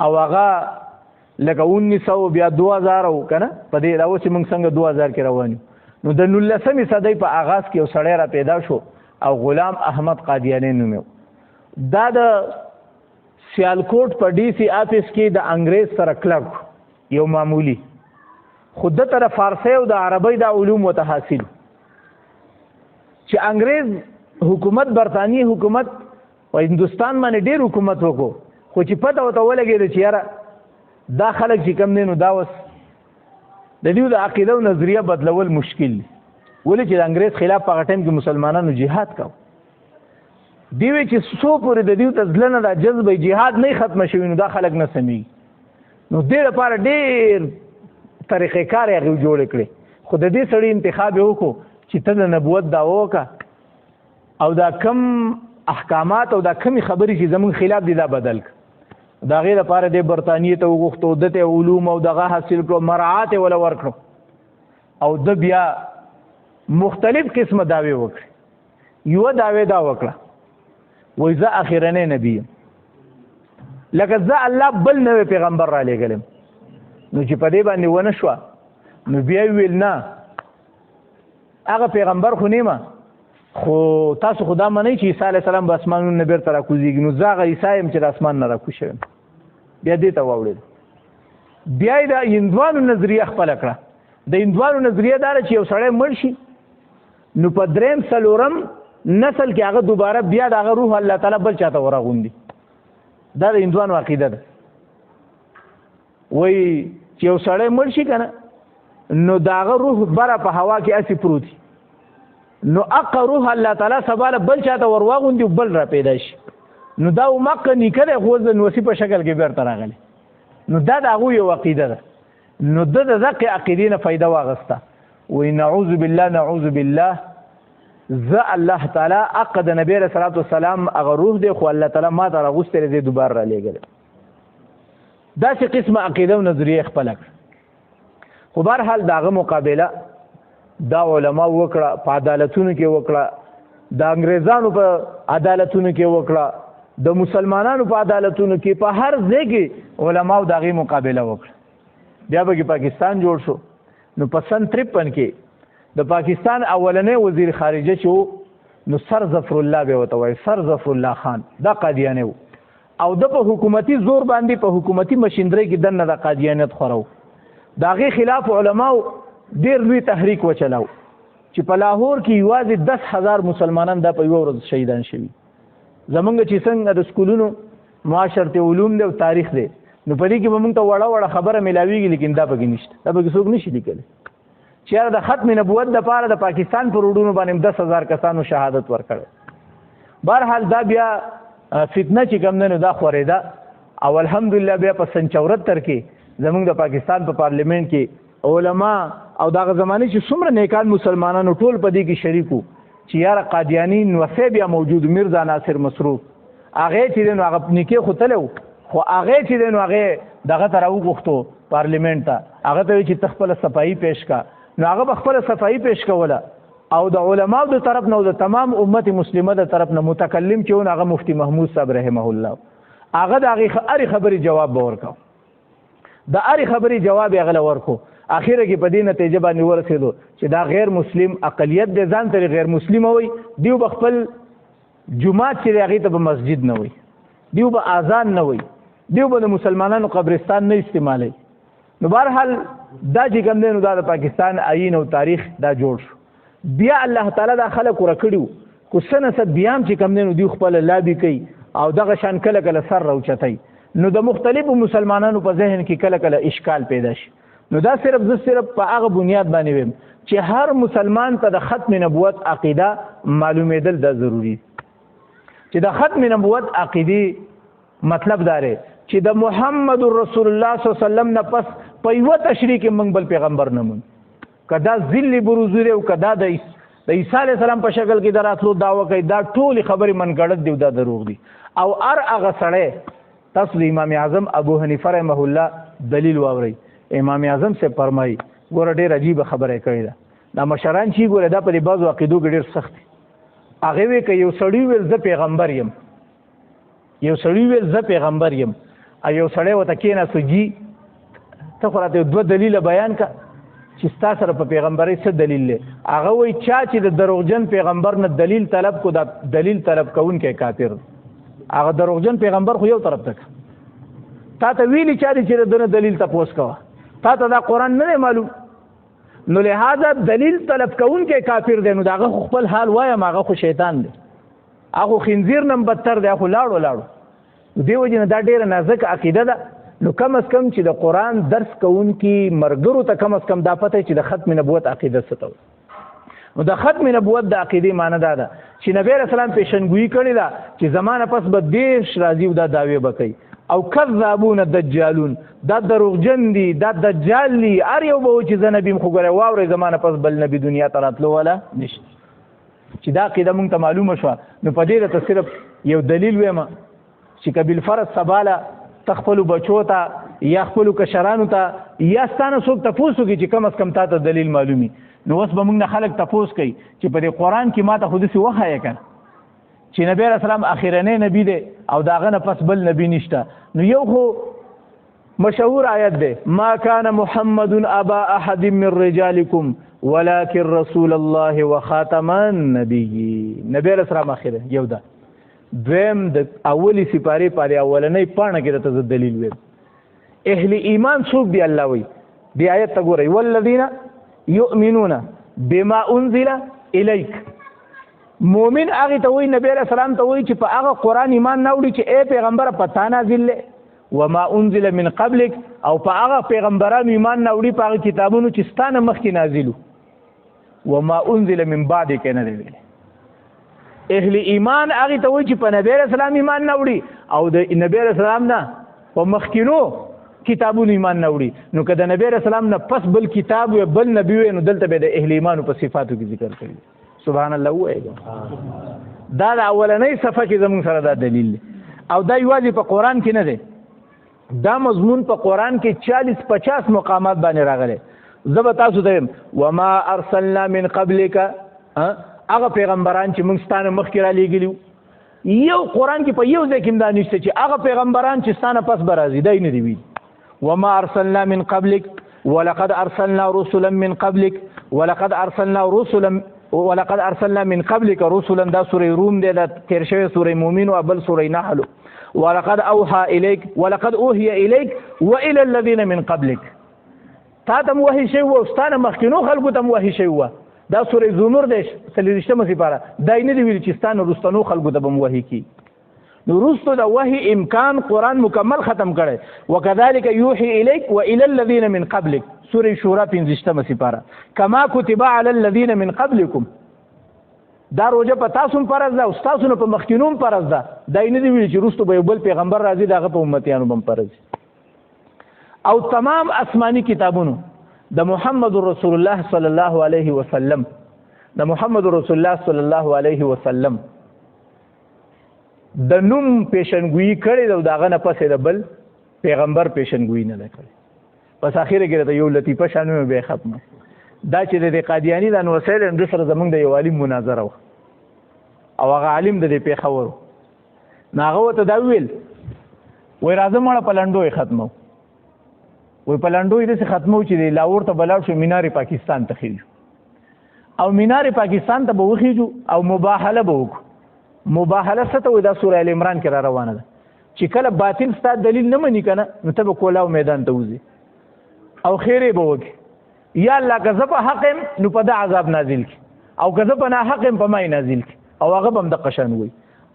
او هغه لکه 1900 بیا 2000 او که نه په دې اوس چې موږ څنګه 2000 کې روان یو، نو د 19 صدۍ په آغاز کې یو سړی را پیدا شو، او غلام احمد قادیانی نوم یې. دا د سیالکوټ په ډي سي آفیس کې د انګریز سره کلک یو معمولی، خود د طرف فارسی او د عربی د علوم متحاصل، چې انګریز حکومت برطانیې حکومت په هندوستان باندې ډېر حکومت وکړو، خو چې پته ورته ولګېده چې یاره دا خلک چې کم دی نو دا اوس د دوی د عقیده او نظریه بدلول مشکل دي، ولې چې د انګریز خلاف په هغه ټایم کې مسلمانانو جهاد کوو. دی وی چې څو پورې د دوی ته زړه نه دا جذبه جهاد نه ختمه شوي نو دا خلک نه سمیږي. نو دې لپاره ډېر طریقې کار یې هغې جوړې کړې، خو د دې سړي انتخاب یې وکړو چې ته د نبوت دعوه وکړه، او دا کم احکامات او دا کمې خبرې چې زموږ خلاف دي دا بدل کړه. د هغې لپاره دې برطانیې ته وغوښتو، ده ته علوم او دغه حاصل کړو، مراعات یې وله ورکړو، او ده بیا مختلف قسمه دعوې وکړې. یوه دعوې دا وکړه وایي زه اخرنی نبی یم، لکه زه الله بل نوی پیغمبر را لېږلم. نو چې په دې باندې ونه شوه نو بیا یې ویل نه هغه پیغمبر خو نیمه، خو تاسو خو دا منئ چې عیسی علیه السلام به اسمانونو نه بیرته راکوزېږي، نو زه هغه عیسی یم چې د اسمان نه راکوز شوی یم. بیا دې ته واوړېد. بیا یې د هندوانو نظریه خپله کړه. د هندوانو نظریه دا ده چې یو سړی مړ شي نو په 3-4 نسل کې هغه دوباره بیا د هغه روح الله تعالی بل چاته ورغوندي. دا د هندوانو عقیده ده. وایي چې یو سړی مړ شي که نه نو د هغه روح بره په هوا کې هسې پروت وي، نو اقا روح الله تعالی سبا له بل چاته ورواغوندي بل را پیدا شي. نو دا مکه نیکه دی خو د نوسي په شکل کې بیرته راغلی. نو دا د هغوی یو عقیده ده. نو ده د دقې عقیدې نه فایده واغسته. وایي نعوذ بالله زه الله تعالی اقا د نبی علیه صلات وسلام هغه روح دی، خو الله تعالی ما ته راغوستی دی دوباره را لېږلی. داسې قسمه عقیده او نظریه خپله کړه. خو بهرحال د هغه مقابله دا علما وکړه، په عدالتونو کې وکړه، د انګریزانو په عدالتونو کې وکړه، د مسلمانانو په عدالتونو کې په هر ځای کې علماو د هغې مقابله وکړه. بیا به پاکستان جوړ شو. نو په سن 53 کې د پاکستان اولنی وزیر خارجه چې و نو سر ظفر الله به ورته وایي، سر ظفر الله خان، دا قادیانی و او د په حکومتي زور باندې په حکومتي مشندرۍ کې دننه د قادیانیت خورو. د هغې خلاف علماو ډېر لوی تحریک وچلاو چې په لاهور کې یوازې 10,000 مسلمانان دا په یوه ورځ شهیدان شوي. زمونږ چې څنګه د سکولونو معاشرت علوم دی او تاریخ دی نو په دې کې به موږ ته وړه وړه خبره میلاویږي، لیکن دا پکې نشته، دا پکې څوک نشي لیکلی چې یاره د ختم نبوت دپاره د پاکستان پر روډونو باندې 10,000 کسانو شهادت ورکړی. بهرحال دا بیا فتنه چې کوم دی نو دا خورېده او الحمدلله بیا په سن 74 کې زمونږ د پاکستان په پارلیمنټ کې علما او دغه زمانې چې څومره نیکان مسلمانانو ټول په دې کې شریک وو چې یاره قادیانی نوسې بیا موجود میرزا ناصر مسروف هغې چې دی نو هغه نکې خو تلی و خو هغې چې دی نو هغې دغه ته راوغوښتو پارلیمنټ ته، هغه ته وایي چې ته خپله صفایي پیش کا. نو هغه به خپله صفایي پیش کوله او د علماو د طرف نه او د تمام امت مسلمه د طرف نه متکلم چې و هغه مفتی محمود صاحب رحمه الله، هغه د هغې هرې خبرې جواب به ورکو، د هرې خبرې جواب یې هغه له ورکو. اخیره کې په دې نتیجه باندې ورسېدو چې دا غیر مسلم اقلیت دی ځان ته غیر مسلمه وي، دیو به خپل جومات چې دی هغې ته به مسجد نه وي، دیو به اذان نه وي، دیو به د مسلمانانو قبرستان نه استعمالوي. نو بهرحال دا چې کوم دی نو دا د پاکستان آیین او تاریخ دا جوړ شو. بیا الله تعالی دا خلک ورکه کړي خو څه نه څه بیا هم چې کوم دی نو دوی خپله لابي کوي او دغه شان کله کله سر راوچتی. نو د مختلفو مسلمانانو په ذهن کې کله کله اشکال پیدا شي. نو دا زه صرف په هغه بنیاد باندې ویم چې هر مسلمان ته د ختم نبوت عقیده معلومېدل دا ضروري چې د ختم نبوت عقیدې مطلب دا دی چې د محمد رسول الله صلی الله علیه وسلم نه پس په یوه تشریح کې موږ بل پیغمبر نه مونږ، که دا ذل بروزي دی او که دا د عیسی علیه السلام په شکل کې د راتلو دعوه کوي، دا ټولې خبرې منګړت دی او دا دروغ دی. او هر هغه سړی تاسو د امام اعظم ابو حنیفه رحمه الله دلیل واورئ. امام اعظم سے فرمایي ګوره ډېر عجیبه خبره یې کړې ده. دا مشران چې ګوره دا په دې بعضو عقیدو کې ډېر سخت دي. هغې وایي که یو سړي ویل زه پیغمبر یم، یو سړي ویل زه پیغمبر یم، او یو سړی ورته کېناستو جي ته خو راته 2 دلیله بیان که چې ستا سره په پیغمبرۍ څه دلیل دی. هغه وایي چا چې د دروغجن پیغمبر نه دلیل طلب کو دا دلیل طلب کوونکی کافر. هغه دروغجن پیغمبر خو یو طرف ته تا ته ویلي چا دی چې د ده نه دلیل تپوس کوه، تا ته دا قرآن نه دی معلوم، نو لہذا دلیل طلب کوونکی کافر دی. نو د هغه خو خپل حال وایم هغه خو شیطان دی، هغه خنزیر نه بدتر دی، هغه لاړو لاړو. دې وجې نه دا ډېره نازک عقیده ده. نو کم از کم چې د قرآن درس کوونکي ملګرو ته کم از کم دا پته چې د ختم نبوت عقیده څه ته وایي. نو د ختم نبوت د عقیدې معنی دا ده چې نبی علیه السلام پیشنګویي کړې ده چې زمانه پس به 10 راځي او دا دعوې به کوي او کذابون دجالون، دا دروغجن دي، دا دجال دي، هر یو به و چې زه نبي م خو ګورئ واورئ زمانه پس بل نبي دنیا ته راتلو والا نشته. چې دا عقیده مونږ ته معلومه شوه نو په دې راته صرف یو دلیل ویم چې که بالفرض سباله ته خپلو بچو ته یا خپلو کشرانو ته یا ستانه څوک تپوس وکړي چې کم از کم تا ته دلیل معلومي، نو اوس به موږ نه خلک تپوس کوي چې په دې قرآن کې ما ته خو داسې وښایه که چې نبی علیه السلام اخرنی نبی دی او د هغه نه پس بل نبی نشته. نو یو خو مشهور آیت دی ما کان محمد ابا احد من رجالکم ولکن رسول الله وخاتم النبیین. نبی علیه السلام اخره یو ده. دویم د اولی سپارې پارې اولنۍ پاڼه کې درته زه دلیل ویم. اهل ایمان څوک دی الله وایي دې آیت ته ګورئ والذین یؤمنون بما انزل الیک. مومن هغې ته وایي نبی علیه السلام ته وایي چې په هغه قرآن ایمان نه وړي چې ای پیغمبره په تا نازل دی وما انزل من قبلک، او په هغه پیغمبرانو ایمان نه وړي په هغه کتابونو چې ستا نه مخکې نازلو وما انزل من بعدک نه دی ویلی. اهل ایمان هغې ته وایي چې په نبی علیه السلام ایمان نه وړي او د نبی علیه السلام نه په مخکینو کتابونو ایمان نه وړي. نو که د نبی علیه السلام نه پس بل کتاب وي بل نبي وي نو دلته به د اهل ایمانو په صفاتو کې ذکر کوي. سبحان الله ووایه دا د اولنۍ صفحه کې زموږ سره دا دلیل دی او دا یوازې په قرآن کې نه دی، دا مضمون په قرآن کې 40-50 مقامات باندې راغلی. زه به تاسو ته یم وما ارسلنا من قبلک، هغه پیغمبران چې موږ ستانه مخکې را لېږلي یو قرآن کې په یو ځای کې دا نشته چې هغه پیغمبران چې ستانه پس به راځي دی نه دی ویلي. وما ارسلنا من قبلک ولقد ارسلنا رسلا من قبلک ولقد ارسلنا من قبلک رسلا. دا سوره روم دی، دا تیر شوی سوره مومن او بل سوره نحل. ولقد اوحى اليك ولقد اوحي اليك والى الذين من قبلك. تا ته وحی شوی و ستانه مخکینو خلکو ته وحی شوی و. دا سوره زمر دی 30مه سپاره. دای نه دی ویل چې ستانه رستنو خلکو ته به وحی کی. نو رستو دا وحی امکان قرآن مکمل ختم کړي. وكذلك يوحي اليك والى الذين من قبلك. سوره شورى 15مه سپاره. كما كتب على الذين من قبلكم. دا روزه په تاسو فرض ده او تاسو نه په مخکینوم فرض ده. دای نه دی ویل چې رستو به بل پیغمبر راځي دغه په امتیانو بم فرض. او تمام آسمانی کتابونو د محمد رسول الله صلی الله علیه وسلم د محمد رسول الله صلی الله علیه وسلم د نوم پیشنګوئی کړي دا داغه نه پسې د بل پیغمبر پیشنګوئی نه کړي. پس اخیره کې ته یو لطیفه شانو به ختمه دا چې د قادیانی د نوسیل د سره زمونږ د یو عالم مناظره و او هغه عالم د پیښور ناغه ته دا ویل وای راځه مړه پلانډوي ختمو. وای پلانډوي د ختمو چې د لاهور ته بلاړ شو مینار پاکستان ته خېجو او مینار پاکستان ته به وخېجو او مباهله به وکړو. مباهله څه ته وای دا سوره ال عمران کې را روانه ده چې کله باطل ستا دلیل نه مني کنه نو ته به کولاو میدان ته وځي او خیره به وکړي. یا الله که زه په حق نو په دا عذاب نازل کی او که زه په نه حق په ما نازل کی او هغه هم د قشن وي.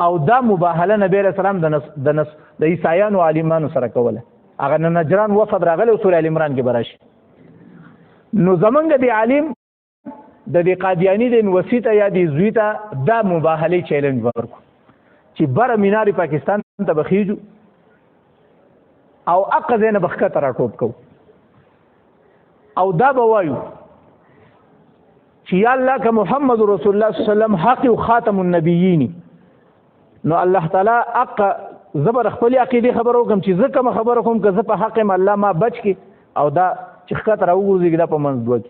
او دا مباهله نبی رسول الله د عیسایانو عالمانو سره کوله. هغه نجران وفد راغله سوره ال عمران کې براشي. نو زمونږ دی عالم د دې قادیانی د وسیته یا د زویته دا مباهله چیلنج ورکو چې بر مینار پاکستان ته بخیجو او اقا زینه بخکته را ټوپ کو او دا به وایو چې یا الله که محمد رسول الله صلی الله علیه وسلم حق او خاتم النبیین. نو الله تعالی اقا زبر خپل عقیده خبرو کوم چې زه کوم خبرو کوم که زه په حق الله ما بچ کی او دا چې خکته را وګورځي دا په منځ دوی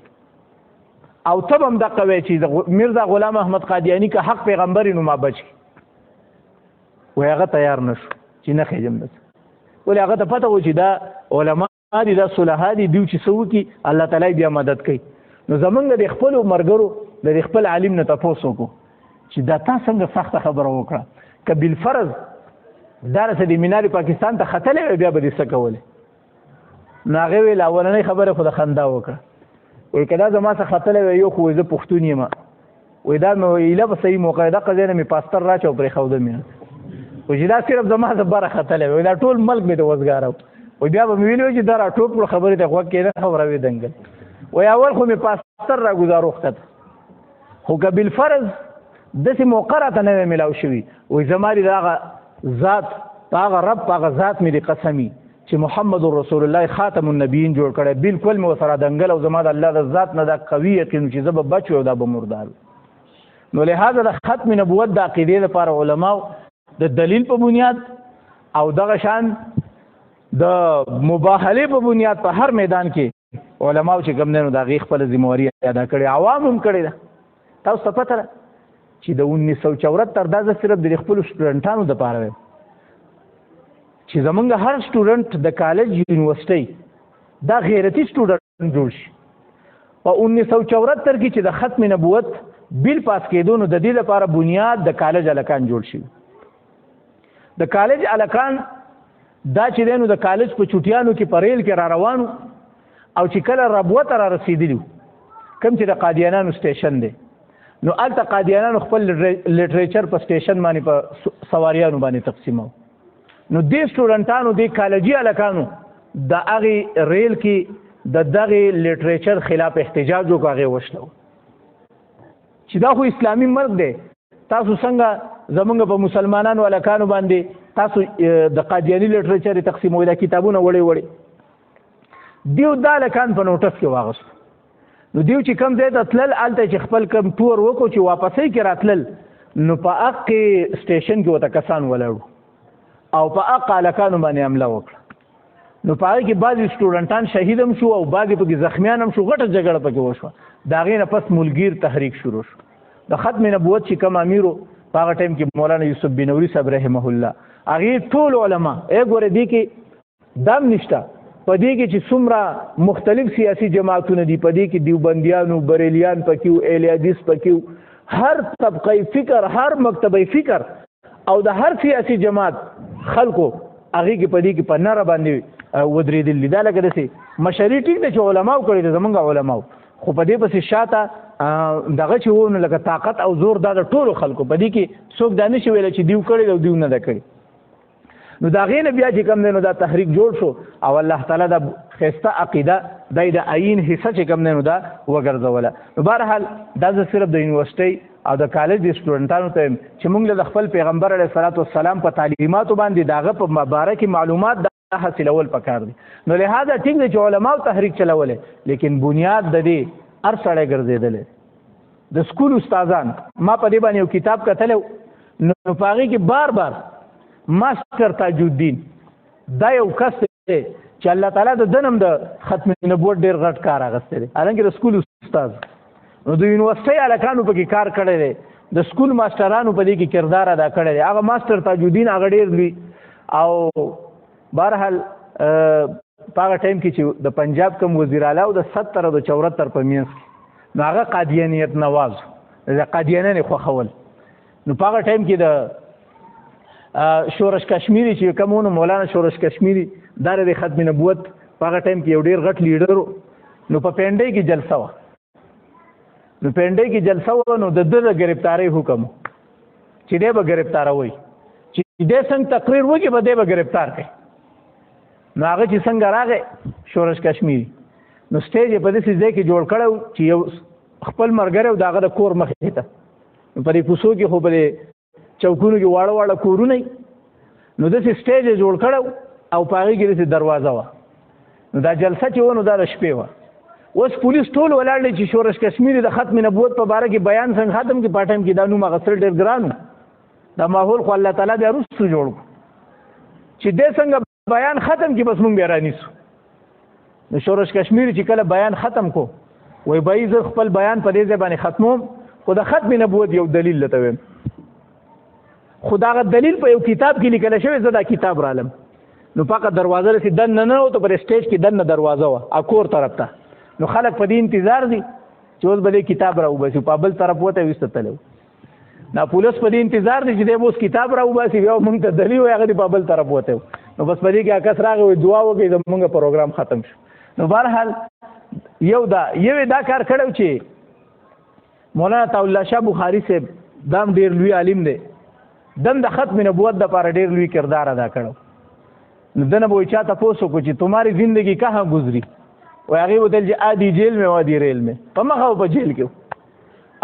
او تب هم دقه وی چې میرزا غلام احمد قادیانی که حق پیغمبر نو ما بچ کی. وای هغه تیار نشو چې نه خېجم بس. ولې هغه ته پته و چې دا علما دي دا صلحا دي دیو چې سو کی الله تعالی بیا مدد کوي. نو زمونږ د خپل مرګرو د خپل عالم نه تاسو کو چې دا تاسو څنګه سخت خبره وکړه ک بالفرض درس د مینار پاکستان ته خطلې بیا به دې څه کوله. ناغه ویل اولنې خبره خو د خندا وکړه. وای کدا زما څخه خطلې یو خو زه پښتون یم وای دا نو ایله په صحیح موقع دا قضیه می پاستر راچو پرې خو د مینه و چې دا صرف زما زبره خطلې وای دا ټول ملک می د وزګارو. وای بیا به ویلو چې دا ټوپ خبره ته وخت کې نه خبره وي دنګل. وای اول خو می پاستر را گزارو وخت خو که بالفرض دسه موقره نه ملاو شوی وای زماري دا ذات هغه رب هغه ذات می دي قسمی چې محمد رسول الله خاتم النبیین جوړ کړي بالکل مو سره دنګل او زما د الله د ذات نه دا قوي یقین چې زب بچو دا به مردار. نو لہذا د ختم نبوت د عقیده لپاره علما د دلیل په بنیاد او دغه شان د مباهله په بنیاد په هر میدان کې علما چې کوم نه د غي خپل ذمہواری ادا کړي عوام هم کړي. تاسو ته پته چې د 1974 دا صرف د خپل سټوډنټانو د پاره چې زمونږ هر سټوډنټ د کالج یونیورسيټي دا غیرتی سټوډنټ جوړ شي. او 1974 کې چې د ختم نبوت بیل پاس کېدو نو د دې لپاره بنیاد د کالج الکان جوړ شي. د کالج الکان دا چې دینو د کالج په چټیانو کې پریل کې را روانو او چې کله ربوت را رسیدلی کوم چې د قادیانانو سټیشن دی نو الته قادیانانو خپل لټریچر په سټیشن باندې په سواریانو باندې تقسیمو. نو دې سټوډنټانو د کالجی الکانو د هغه ریل کې د دغه لټریچر خلاف احتجاج وکړي وشلو چې دا خو اسلامي مرګ دی. تاسو څنګه زمونږ په مسلمانانو الکانو باندې تاسو د قادیانی لټریچر تقسیموي دا کتابونه وړي وړي دیو دا الکان په نوټس کې واغست. نو دیو چې کم ځای ته تلل الته چې خپل کم تور وکړو چې واپسې کې راتلل نو په حق سټیشن کې وته کسان ولاړو او په حق الکانو باندې حمله وکړه. نو په هغه کې بعضې سټوډنټان شهید هم شو او بعضې پکې زخمیان هم شو. غټه جګړه پکې وشوه. د هغې نه پس ملګیر تحریک شروع شو. د ختم نبوت چې کوم امیرو په هغه ټایم کې مولانا یوسف بنوري صاحب رحمه الله هغې ټول علما ګوره دې کې دم نشته په دې کې چې څومره مختلف سیاسي جماعتونه دي په دې کې دیوبندیانو بریلیان پکې وو اهل حدیث پکې وو هر طبقه فکر هر مکتبه فکر او د هر سیاسي جماعت خلکو هغې کې په دې کې په نره باندې ودرېدلي دا لکه داسې مشري ټیک ده چې علماو کړی ده زمونږ علماو خو په دې پسې شاته دغه چې و نو لکه طاقت او زور دا د ټولو خلکو په دې کې څوک دا نشي ویلی چې دیو کړی ده او دیو نه ده کړی نو د هغې نه بیا چې کوم دی نو دا تحریک جوړ شو او الله تعالی دا ښایسته عقیده دا د عین حصه چې کوم دی نو دا وګرځوله نو بهرحال دا زه صرف د یونیورسټۍ او د کالج د سټوډنټانو ته یم چې موږ له خپل پیغمبر علیه الصلاة والسلام په تعلیماتو باندې د هغه په باره کې معلومات دا حاصلول پکار دي نو لهذا ټیک دی چې علماو تحریک چلولی لیکن بنیاد د دې هر سړی ګرځېدلی د سکول استادان ما په دې باندې یو کتاب کتلی نو په هغې کې بار بار ماسټر تاج الدین دا یو کس دی چې الله تعالی د دنم د ختم نبوت ډېر غټ کار اخیستی دی حالانکې د سکول استاد نو د یونیورسټۍ هلکانو پکې کار کړی دی د سکول ماسټرانو په دې کې کردار ادا کړی دی هغه ماسټر تاج الدین هغه ډېر لوی او بهرحال په هغه ټایم کې چې د پنجاب کوم وزیر اعلی او د 70 او د 74 په منځ کې نو هغه قادیانیت نواز د قادیانیان خوښول نو په هغه ټایم کې د شورش کشمیری چې کومونو مولانا شورش کشمیری دا د ختم نبوت په هغه ټایم کې یو ډېر غټ لیډر نو په پینډۍ کې جلسه وه نو پینډۍ کې جلسه وه نو د ده د ګرفتارۍ حکم چې دی به ګرفتاروئ چې دی څنګه تقریر وکړي به دی به ګرفتار کړي نو هغه چې څنګه راغی شورش کشمیری نو سټیج یې په داسې ځای کې جوړ کړی چې یو خپل ملګری و د هغه د کور مخې ته نو په دې کوڅو کې خو په دې چوکونو کې واړه واړه کورونه نو داسې سټیج یې جوړ کړی او په هغې کې داسې دروازه وه نو دا جلسه چې وه نو دا د شپې وه اوس پولیس ټول ولاړ دی چې شورش کشمیری د ختم نبوت په باره کې بیان څنګه ختم کړي په ټایم کې دا نوم اخیستل ډېر ګران و دا ماحول خو الله تعالی بیا وروستو جوړ کړو چې دی څنګه بیان ختم کړي بس مونږ بیا رانیسو نو شورش کشمیری چې کله بیان ختم کو وایي بهی زه خپل بیان په دې ځای باندې ختموم خو د ختم نبوت یو دلیل درته وایم خو د هغه دلیل په یو کتاب کې لیکلی شوی زه دا کتاب رالم نو فقط دروازه رسې دننه نه وته پر سټیج کې دننه دروازه وه کور طرف ته نو خلک په دې انتظار دي چې اوس به دې کتاب راوباسي په بل طرف وته ویسته تللی دا پولیس په دې انتظار دی چې دی به اوس کتاب راوباسي بیا موږ ته دلیل وایي هغه دې په بل طرف وته نو بس په دې کې کس راغی وایي دعا وکړي زموږ پروګرام ختم شو نو بهرحال یو دا کار کړی چې مولانا طاء الله شاه بخاري صاحب دا هم ډېر لوی عالم دی دم د ختم نبوت دپاره ډېر لوی کردار ادا کړو نو دنه به وایي چا تپوس وکړو چې تمہاری زندگی کہاں گزری وایي هغې وتل چې آدي جیل میں وادي ریل میں په مخه او په جیل کې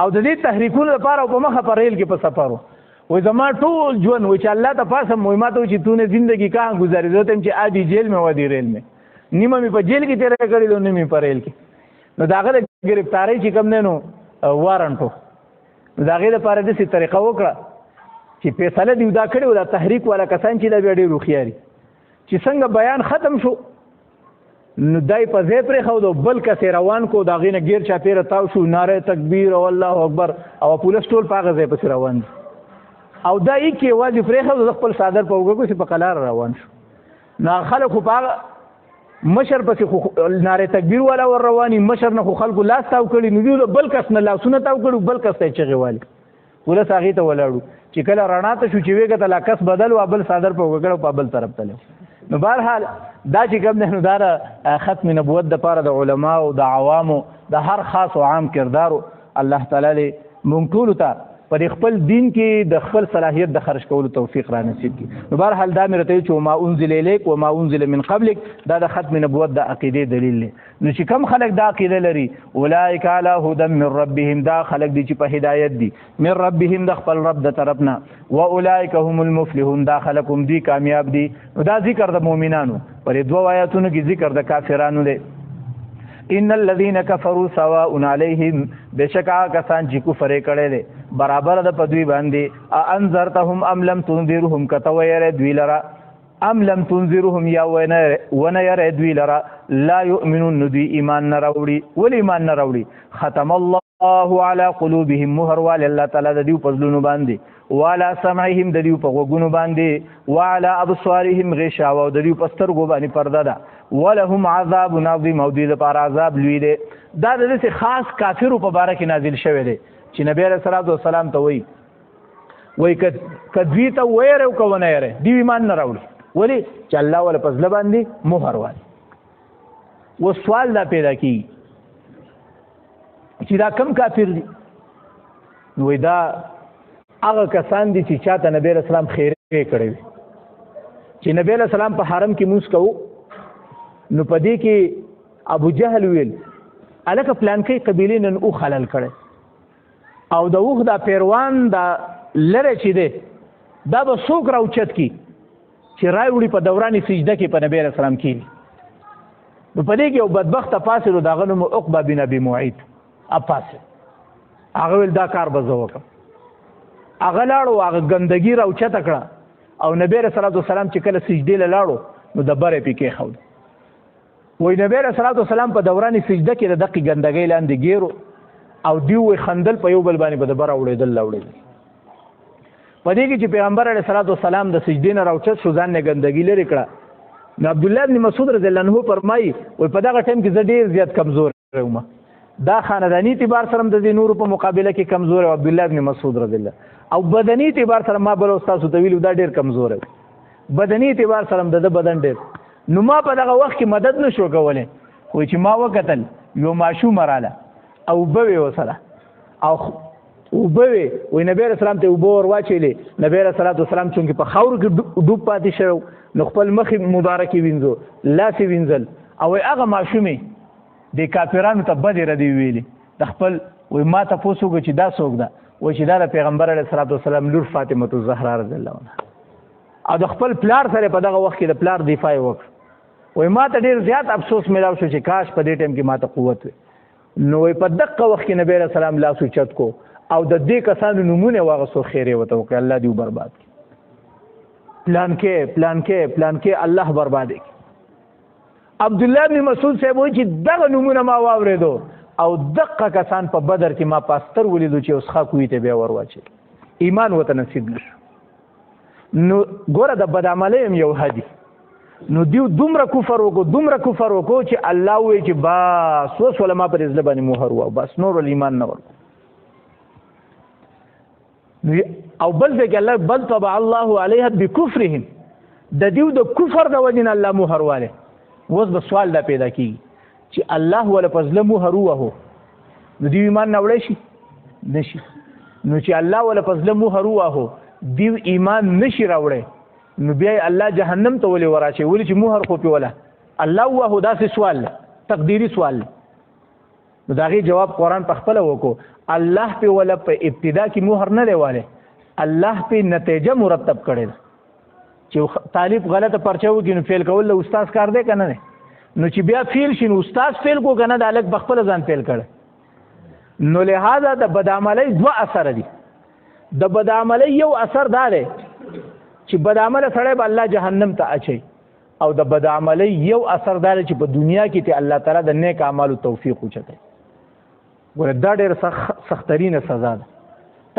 او د دې تحریکونو لپاره په مخه په ریل کې په سفر وایي زما ټول ژوند وایي چې الله ته پاسم وایي ما ته وایي چې تو نه زندگی کہاں گزاری زه ته چې آدي جیل میں وادي ریل میں نیمه مې په جیل کې تېره کړې ده نیمه په ریل کې نو د هغه د ګرفتارۍ چې کوم دی نو وارنټ و نو د هغې دپاره داسې طریقه وکړه چې فیصله دې دا کړې و دا تحریک والا کسان چې دا بیا ډېر هوښیاري چې څنګه بیان ختم شو نو دای په ځای پرېښود او بل کس یې روان کو د هغې نه ګیر چاپېره تاو شو ناره تکبیر او الله اکبر او پولیس ټول په هغه ځای پسې روان دي او دا یې کې یوازې پرېښود زه خپل څادر په اوږه کړو چې په قلاره روان شو نو خلک خو په هغه مشر پسې خو ناره تکبیر والا ور رواني مشر نه خو خلکو لاس تاو کړي نو دوی بل کس نه لاسونه تاو کړي بل کس ته یې چغې والي پولیس هغې ته ولاړو چې کله رڼا ته شو چې ویې کتل کس بدل و بل څادر په اوږه کړه په بل طرف تللی نو بهرحال دا چې کوم دی نو دا د ختم نبوت دپاره د علماو د عوامو د هر خاص او عام کردارو الله تعالی دې موږ ټولو ته په دې خپل دین کې د خپل صلاحیت د خرج کولو توفیق را نصیب کړي نو بهرحال دا مې راته ویل چې وما انزل الیک وما انزل من قبلک دا د ختم نبوت د عقیدې دلیل دی نو چې کوم خلک دا عقیده لري اولئک علی هدى من ربهم دا خلک دي چې په هدایت دي من ربهم د خپل رب د طرف نه واولئک هم المفلحون دا خلک هم دي کامیاب دي نو دا ذکر د مؤمنانو پر دوه آیاتونو کې ذکر د کافرانو دی ان الذين كفروا سواء عليهم بشکا کسان چې کفر کړي دي برابر د پدوی باندې انذرتهم ام لم تنذرهم کتویر دوی لرا ام لم تنذرهم یا ونه ير دوی لرا لا يؤمنون ندي ایمان نه راوړي ول ایمان نه راوړي ختم الله الله علی قلوبهم مهر وال الله تعالی د دیو په زلونو باندې وعلى سمعهم د دیو په غوګونو باندې وعلى ابصارهم غشاوه د دیو په سترګو باندې پرده ده ولهم عذاب عظیم او د لپاره عذاب لوی دی دا د دې خاص کافرو په باره کې نازل شوی دی چې نبی رسول الله والسلام ته وایي کدوی ته ویره او کو نه یره دی ایمان نه راوړي ولی چې الله ولا په ځل باندې مهر وال و سوال دا پیدا کی چې دا کم کافر دي نو دا هغه کسان دي چې چاته نبی رسول الله خیره کړی وي چې نبی رسول الله په حرم کې موږ کوو نو په دې کې ابو جهل ویل الکه پلان کې قبیلې نن او خلل کړي او د اوخ دا پیروان دا لره چې دی دا به څوک راوچت کی چې رای وړي په دوران سجده کې په نبی رسول الله کې نو په دې کې یو بدبخت فاصل دغه نوم عقبه بن ابي معيط اپاسه هغه ول دا کار به زه وکم هغه لاړو هغه ګندګي راوچت کړه او نبی رسول الله والسلام چې کله سجده لاړو نو د بره پکې خو وای نبی رسول الله والسلام په دوران سجده کې د دقیق ګندګي لاندې ګیرو او دیو خندل په یو بل باندې په بره وړېدل په دې کې چې پیغمبر علیه الصلاۃ والسلام د سجدې نه راوچت شو ځان نه ګندګي لري کړه نو عبد الله بن مسعود رضی الله عنه فرمایي وای په دغه ټیم کې زه ډیر زیات کمزور یم دا خاندانی اعتبار سره د نورو په مقابله کې کمزور او عبد الله بن مسعود رضی الله او بدني اعتبار سره ما بل استاد تویل دا ډیر کمزور دی بدني اعتبار سره د بدن ډیر نو ما په دغه وخت کې مدد نشو کولای خو چې ما وکتل یو ماشوم رااله او بوي وسره او وبوي وي نبی رسول الله ته وبور واچولې نبی رسول الله والسلام چې په خاور کې ډوب پاتې شو نو خپل مخ مبارک وینځو لاس وینځل او هغه ماشومي د کافرانو ته بد ردی ویلي د خپل وي ما ته پوسوګ چې دا څوک ده و چې دا د پیغمبر علیه الصلاۃ والسلام لور فاطمه الزهرا رضی الله عنها او د خپل پلار سره په دغه وخت کې د پلار دفاع وکړ وای ما ته ډیر زیات افسوس ملاو شو چې کاش په دې ټیم کې ما ته قوت وي نو په دغه وخت کې نبی رسول الله لاس اوچت کو او د دې کسانو نمونه واغسو خیره وته وکړه الله دې برباد کړي پلان کې الله برباد کړي عبد الله بن مسعود صاحب وایي چې دغه نمونه ما واورېدو او دغه کسان په بدر کې ما پاستر ولیدو چې اوس خا کوی ته بیا ورواچي ایمان وته نصیب نشو نو ګوره د بد عملی هم یو هدي نو دیو دومره کفر وکړو چې الله وایي چې بس وس ولا ما پر ځل باندې مهر و بس نور ایمان نه ورکو او بل ځکه الله بل طبع الله عليها بكفرهم د دیو د کفر د وجین الله مهر واله اوس به سوال دا پیدا کیږي چې الله ولا فضل مهر وهو نو دیو ایمان نه وړي شي نشي نو چې الله ولا فضل مهر وهو دیو ایمان نشي راوړي نو بیا الله جهنم ته ولې وراشي ولې چې مهر خو په ولا الله وهو دا سوال تقديري سوال نو داغي جواب قرآن په خپل وکړو الله په ولا په ابتدا کې مهر نه دیواله الله په نتیجه مرتب کړي چې طالب غلطه پرچه وکړي نو فیل کول له استاد کار دی کنه نو چې بیا فیل شي نو استاد فیل کو کنه د الګ بخپل ځان فیل کړي نو لہذا د بدعملی دوه اثر دي د بدعملی یو اثر دا دی چې بدعمل سره به الله جهنم ته اچي او د بدعملی یو اثر دا دی چې په دنیا کې ته الله تعالی د نیک اعمالو توفیق وچته ګوره دا ډېر سخترینه سزا ده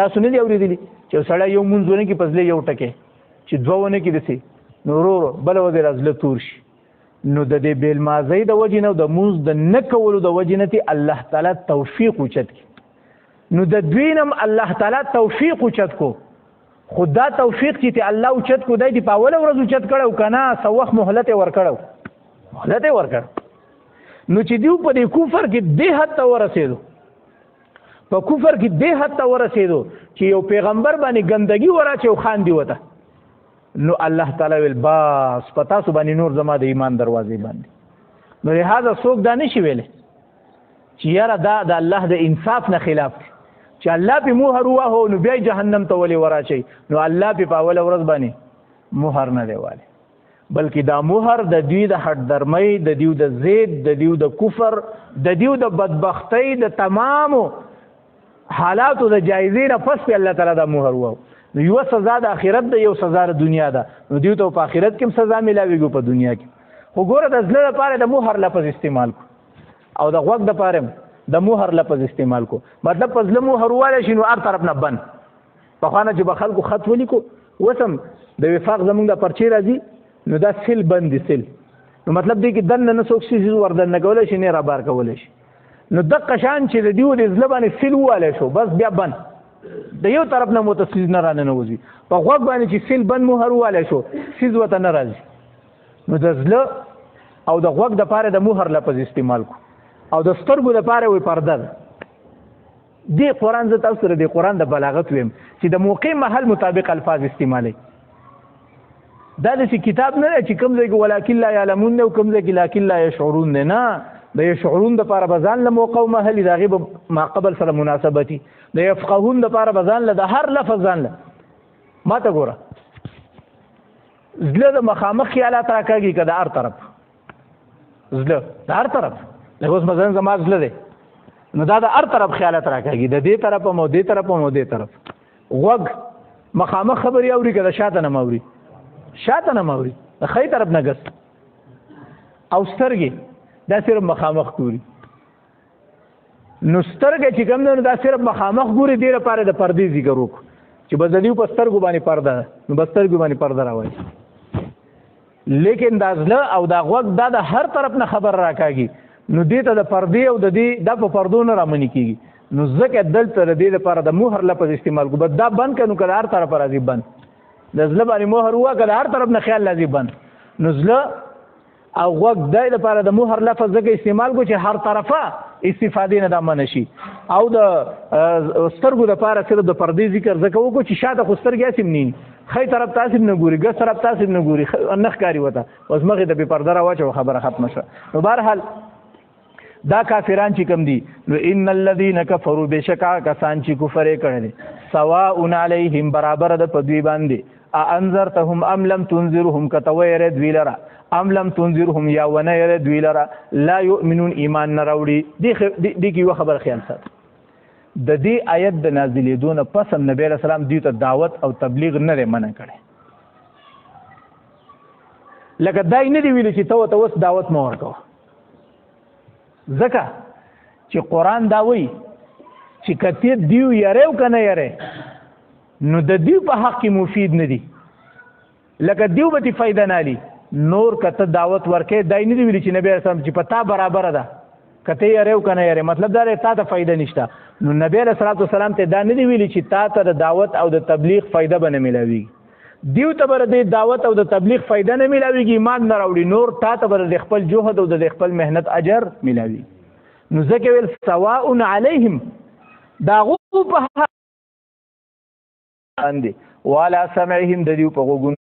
تاسو نه دی اورېدلی چې سړی یو مونځونه کې پزله یو ټکه چې دوونه کې دسي نورو بل وزیر ازله تور شي نو د دې بیل مازی د وجنه د مونځ د نکولو د وجنه ته الله تعالی توفیق وچت کی نو د دوینم الله تعالی توفیق وچت کو خدا توفیق چې ته الله وچت کو دای دی په اول ورځ وچت کړو کنه سوخ مهلت ور کړو نو چې دیو په دې کفر کې دې حد ته ورسېدو په کفر کې دې حد ته ورسېدو چې یو پیغمبر باندې ګندګي وراچي او خان دی وته نو الله تعالی ول باس پتا سو باندې نور زما د ایمان دروازې باندې نو لہذا څوک دا نشي ویلې چې یاره دا د الله د انصاف نه خلاف چې الله په مهر وهو نو بیا جهنم ته ولې وراشي نو الله په اول ورځ باندې مهر نه دیواله بلکې دا مهر د دوی د حد درمۍ د دیو د زید د دیو د کفر د دیو د بدبختی د تمامو حالاتو د جایزې نه پس په الله تعالی دا مهر وهو نو یو سزا د آخرت ده یو سزا د دنیا ده نو دیو ته په آخرت کې سزا ملاويږي په دنیا کې خو ګوره د ځله لپاره د مهر لفظ استعمال کو او د غوږ د پاره د مهر لفظ استعمال کو مطلب په زله مهر واله شي نو هر طرف نه بند په خوانه چې به خلکو خط ولیکو وسم د وفاق زمونږ د پرچې راځي نو دا سل بند دي سل نو مطلب دی کې دنه نه څوک سیز وردن نه کولی شي نه را بار کولی شي نو دقه شان چې د دیو د زله باندې سل واله شو بس بیا بند د یو طرف نه متصیز نه راننوځي په غوږ باندې چې سل بند مهر واله شو سیز ورته نه راځي نو د زله او د غوږ دپاره د مهر لفظ استعمال کو او د سترګو دپاره وی پرده ده دی قرآن زه تاسو سره د قرآن د بلاغت ویم چې د موقع محل مطابق الفاظ استعمالوي دا داسې کتاب نه دی چې کوم ځای کې ولکن لا یعلمون دی او کوم ځای کې لکن لا یشعرون دی نه د یشعرون دپاره به ځان له موقع او محل د هغې به ما قبل سره مناسبتي د یفقهون دپاره به ځان له د هر لفظ ځان له ما ته ګوره زله د مخامخ خیالات راکاږي که د هر طرف زله د هر طرف لکه اوس مثلا زما زله دی نو دا د هر طرف خیالات راکاږي د دې طرف هم او دې طرف هم او دې طرف غوږ مخامخ خبرې اوري که د شاته نه موري شاته نه موري د ښی طرف نه ګس او سترګې دا صرف مخامخ ګوري نو سترګې چې کوم نو دا صرف مخامخ ګوري دې لپاره د پردې ذکر وکړو چې بس د دې په سترګو باندې پرده نو بس سترګو باندې پرده راوایي لیکن دا زله او دا غوږ دا د هر طرف نه خبر راکاږي نو دې ته د پردې او د دې دا په پردو نه رامنې کېږي نو ځکه دلته د دې لپاره د مهر لفظ استعمال کو بس دا بند کړه نو که د هر طرف راځي بند د زله باندې مهر ووه که د هر طرف نه خیال راځي بند نو زله او غوږ دای لپاره د مهر لفظ ځکه استعمال کو چې هر طرفه استفادې نه دا منع شي او د سترګو دپاره صرف د پردې ذکر ځکه وکړو چې شاته خو سترګې هسې نین ښی طرف ته هسې نه ګوري ګس طرف ته هسې نه ګوري نه ښکاري ورته اوس مخې ته بې پرده راواچوه خبره ختمه شوه نو بهرحال دا کافران چې کوم دي نو ان الذین کفروا بشکا کسان چې کفر یې کړی دی سواء علیهم برابر ده په دوی باندې انذرتهم ام لم تنذرهم که ته ویرې دوی لره ام لم تنذرهم یا ونه یې دوی لره لا یؤمنون ایمان نه راوړي دې کې یوه خبره خیال ساته د دې آیت د نازلېدو نه پس هم نبی علیه السلام دوی ته دعوت او تبلیغ نه دی منع کړی لکه دا یې نه دی ویلي چې ته ورته اوس دعوت مه ورکوه ځکه چې قرآن دا وایي چې که ته دیو یری او که نه یری نو د دیو په حق کې مفید نه دي لکه دیو به تی فایده نه لي نور که ته دعوت ورکې دا یې نه دی ویلي چې نبی علیه السلام چې په تا برابره ده که ته یری او که نه یری مطلب دا دی تا ته فایده نشته نو نبی علیه الصلاة والسلام ته دا نه دی ویلي چې تا ته د دعوت او د تبلیغ فایده به نه میلاویږي دیو ته به د دعوت او د تبلیغ فایده نه میلاویږي ایمان نه راوړي نور تا ته به د خپل جهد او د خپل محنت اجر میلاویږي نو ځکه ویل سواء علیهم دا غو په باندې والا سمعهم د دیو په غوږونو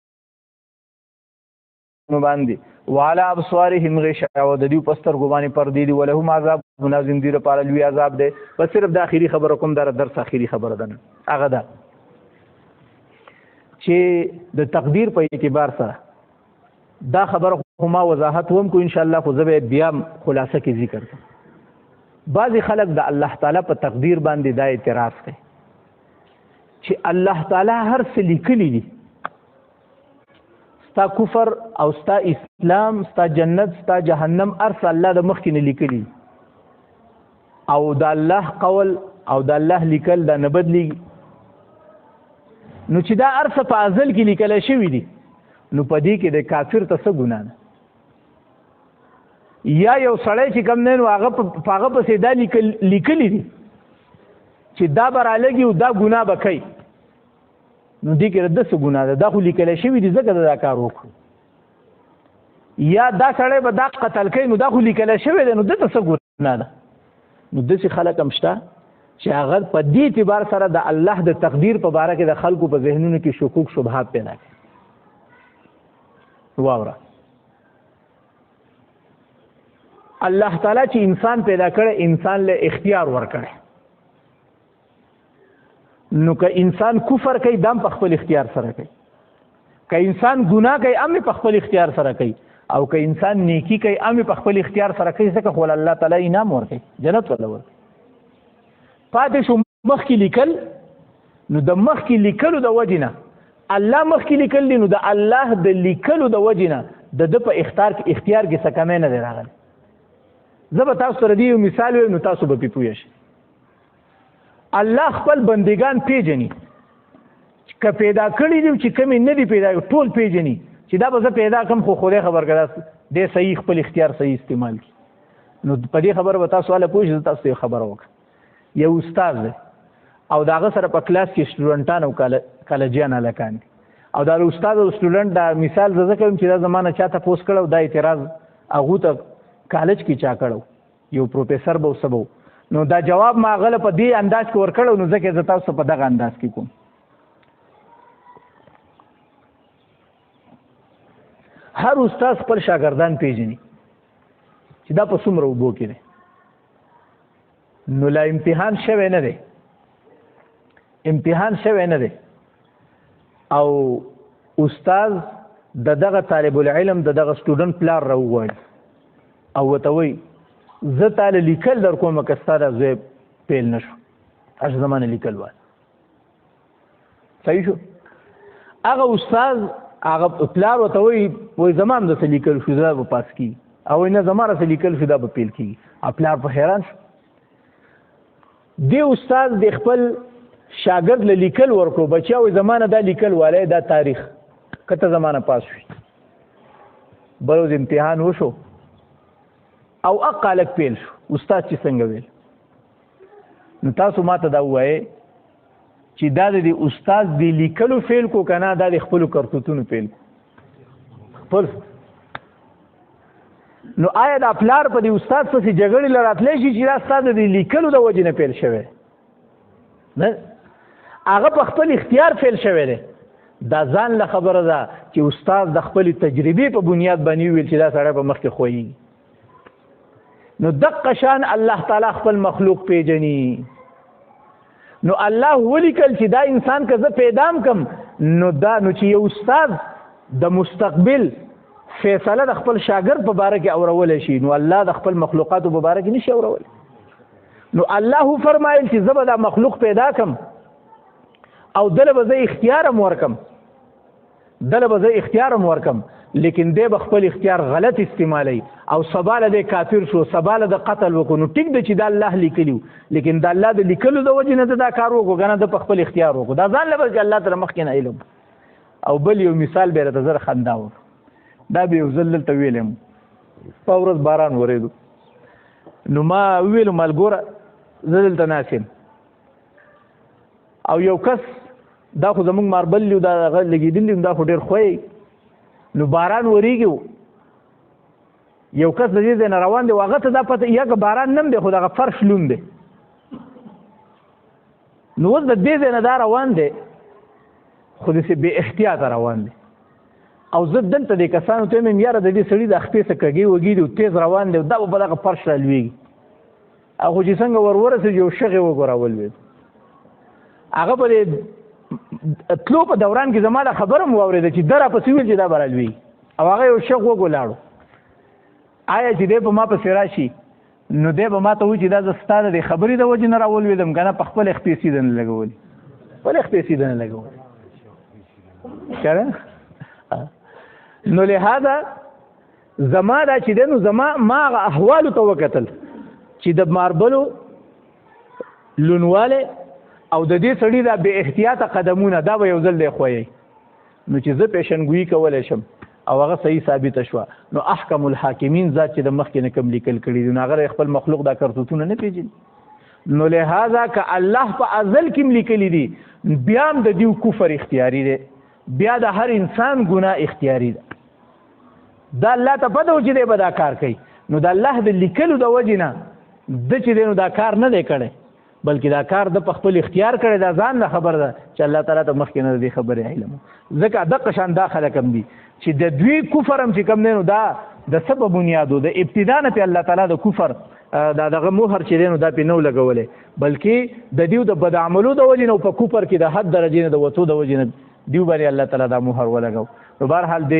باندې والا ابصارهم غشاوه او د دیو په سترګو باندې پردې دي ولهم عذاب منازم دی لپاره لوی عذاب دی بس صرف د اخري خبره کوم درس اخري خبره ده هغه ده چې د تقدیر په اعتبار سره دا خبره خو ما وضاحت وم کو ان شاء الله خو زه بیا خلاصه کې ذکر کوم بعضی خلک د الله تعالی په تقدیر باندې دا اعتراض کوي چې الله تعالی هر څه لیکلی دي ستا کفر او ستا اسلام ستا جنت ستا جهنم هر څه الله د مخکې نه لیکلی او د الله قول او د الله لیکل دا نه بدلیږي نو چې دا هر څه په ازل کې لیکلی شوي دي نو په دې کې د کافر ته څه ګناه ده یا یو سړی چې کوم دی نو هغه په هغه پسې دا لیکلی دي چې دا به رالګي او دا ګناه به کوي نو دې کې د څه ګناه ده دا خو لیکلی شوي دي ځکه دا کار وکړو یا دا سړی به دا قتل کوي نو دا خو لیکلی شوی دی نو دته څه ګناه ده نو داسې خلک هم شته چې هغه په دې اعتبار سره د الله د تقدیر په باره کې د خلکو په ذهنونو کې شکوک شبهات پیدا کوي واوره الله تعالی چې انسان پیدا کړی انسان له اختیار ورکړی نو که انسان کفر کوي دم په خپل اختیار سره کوي که انسان ګناه کوي هم په خپل اختیار سره کوي او که انسان نیکی کوي هم په خپل اختیار سره کوي ځکه خو الله تعالی انعام ورکوي جنت ولا ورکوي پاتې شو مخکې لیکل نو د مخکې لیکلو د وجې نه الله مخکې لیکل دي نو د الله د لیکلو د وجې نه د ده په اختیار کې څه کمی نه دی راغلی زه به تاسو سره دی مثال ویم نو تاسو به پې پوه شئ. الله خپل بندگان پیژني که پیدا کړي دي چې کومې نه دي پیدا ټول پیژني چې دا به زه پیدا کړم خو خدای خبر کړه دی صحیح خپل اختیار صحیح استعمال کړي. نو په دې خبره به تاسو والا پوه شئ. زه تاسو ته خبره وکړم. یو استاد دی او د هغه سره په کلاس کې سټوډنټان او کالجیان هلکان دي او دا استاد او سټوډنټ دا مثال زه کوم چې دا زمانه چا تپوس کړی دا اعتراض هغو ته کالج کې چا کړی یو پروفیسر به سبو نو دا جواب ما غله په دې انداز کې ورکړو نو ځکه زه تاسو په دغه انداز کې کوم. هر استاد خپل شاګردان پیژني چې دا په څومره اوبو کې دی. نو لا امتحان شوی نه دی او استاد د دغه طالب العلم د دغه سټوډنټ پلار راوغواړي او ورته وایي زه تاله لیکل در کوم که ستا دا زوی پیل نه شو هر زمانه لیکل وایي. صحیح شو. هغه استاد هغه پلار ورته وایي زما هم داسې لیکل شو دا به پاس کېږي او وایي نه زما راسه لیکل شو دا به پیل کېږي. پلار په حیران شو. دی استاد د خپل شاګرد له لیکل ورکړو بچیا وایي زمانه دا لیکل والی دا تاریخ کته زمانه پاس شوي. بل ورځ امتحان وشو او اقا لک پیل شو. استاد چې څنګه ویل نو تاسو ما ته دا ووایئ چې دا د دې استاد د لیکلو فیل کو که نه دا د خپلو کرتوتونو فیل خپل. نو آیا دا پلار په دې استاد پسې جګړې له راتلی شي چې دا ستا د دې لیکلو د وجې نه پیل شوی نه هغه په خپل اختیار فیل شوی دی. دا ځان له خبره ده چې استاد د خپلې تجربې په بنیاد باندې وویل چې دا سړی په مخکې خویږي. نو دقه شان الله تعالی خپل مخلوق پیژني. نو الله ولیکل چې دا انسان که زه پیدام کم نو چې یو استاد د مستقبل فیصله د خپل شاګرد په باره کې اورولی شي نو الله د خپل مخلوقاتو په باره کې نشي اورولی. نو الله فرمایل چې زه به دا مخلوق پیدا کم او دله به زه اختیار هم ورکم لیکن دی به خپل اختیار غلط استعمالی او سباله دی کافر شو سباله د قتل وکړو. نو ټیک دی چې دا الله لیکلیو لیکن د الله د لیکلو د وجې نه دا کار وکړو که نه د په خپل اختیار وکړو. دا ځان له بلکې الله تعالی مخکې نه علم. او بل یو مثال به راته زر خندا وکړو. دا به یو ځل دلته ویلم په ورځ باران ورېدو نو ما وویلو ملګوره زه دلته ناست یم او یو کس دا خو زمونږ ماربل یو دا هغه لګېدلي دا خو ډېر خوی نو باران ورېږي یو کس د دې ځای نه روان دی هغه ته دا پته یا که باران نه دی خو دغه فرش لوند دی. نو اوس د دې ځای نه دا روان دی خو داسې بې احتیاطه روان دی او زه دلته دې کسانو ته وایم یاره د دې سړي د خپې څه کږې وږي دي تیز روان دی دا به په دغه فرش رالوېږي. هغه چې څنګه ورسېږي یو شغې وګوره ولوېد. هغه په دې تلو په دوران کې زما دا خبره مو واورېده چې ده راپسې ویل چې دا به رالوېږي او هغه یو شغ وګولاړو. آیا چې دی په ما پسې راشي نو دی به ما ته وایي چې دا زه ستا د دې خبرې د وجې نه راولوېدم که نه په خپل خپې سیده نه لګولي نو لهذا زما دا چې دی نو ما هغه احوالو ته وکتل چې د ماربلو لونوالی او د دې سړي دا بې احتیاطه قدمونه دا به یو ځل دی خویی نو چې زه پیشنګویي کولی شم او هغه صحیح ثابته شوه نو احکم الحاکمین ذات چې د مخکې نه کوم لیکل کړي دي نو هغه خپل مخلوق دا کرتوتونه نه پیژني. نو لهذا که الله په ازل کې لیکلي دي بیا هم د دیو کفر اختیاري دی بیا د هر انسان ګناه اختیاري ده. دا الله ته پته و چې دی به دا کار کوي نو د الله د لیکلو د وجې نه ده چې دی نو دا کار نه دی کړی بلکې دا کار د په خپل اختیار کړی دا ځان نه خبر ده چې الله تعالی ته مخکې نه د دې خبرې علم. ځکه دقه شان دا خلک هم دي چې د دوی کفر هم چې کوم دی نو دا د څه په بنیادو د ابتدا نه پې الله تعالی د کفر دا دغه مهر چې دی نو دا پې نو لګولی بلکې د دیو د بد عملو د وجې نه او په کفر کې د حد درجې نه د وتو د وجې نه دیو باندې الله تعالی دا مهر ولګو. نو بهرحال د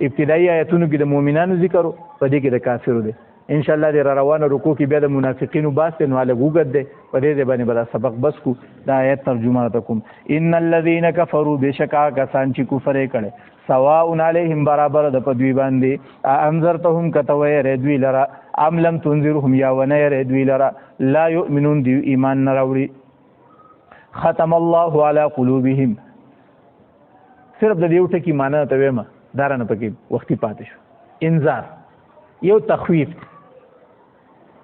ابتدایي آیتونو کې د مؤمنانو ذکر په دې کې د کافرو دی. ان شاء الله د روانه رکوع کې بیا د منافقینو باس نو له ګوګد دی په دې باندې بل سبق بس کو دا آیت ترجمه تکم ان الذين كفروا بشکا کسان چې کفر کړي سواء علیهم برابر د پدوی باندې انذرتهم کتوی ردوی لرا ام لم تنذرهم یا ونه ردوی لرا لا یؤمنون دی ایمان نه راوړي ختم الله علی قلوبهم صرف د دې ټکی معنی ته وایم دارنه پکې وختي پاتې شو انذار یو تخویف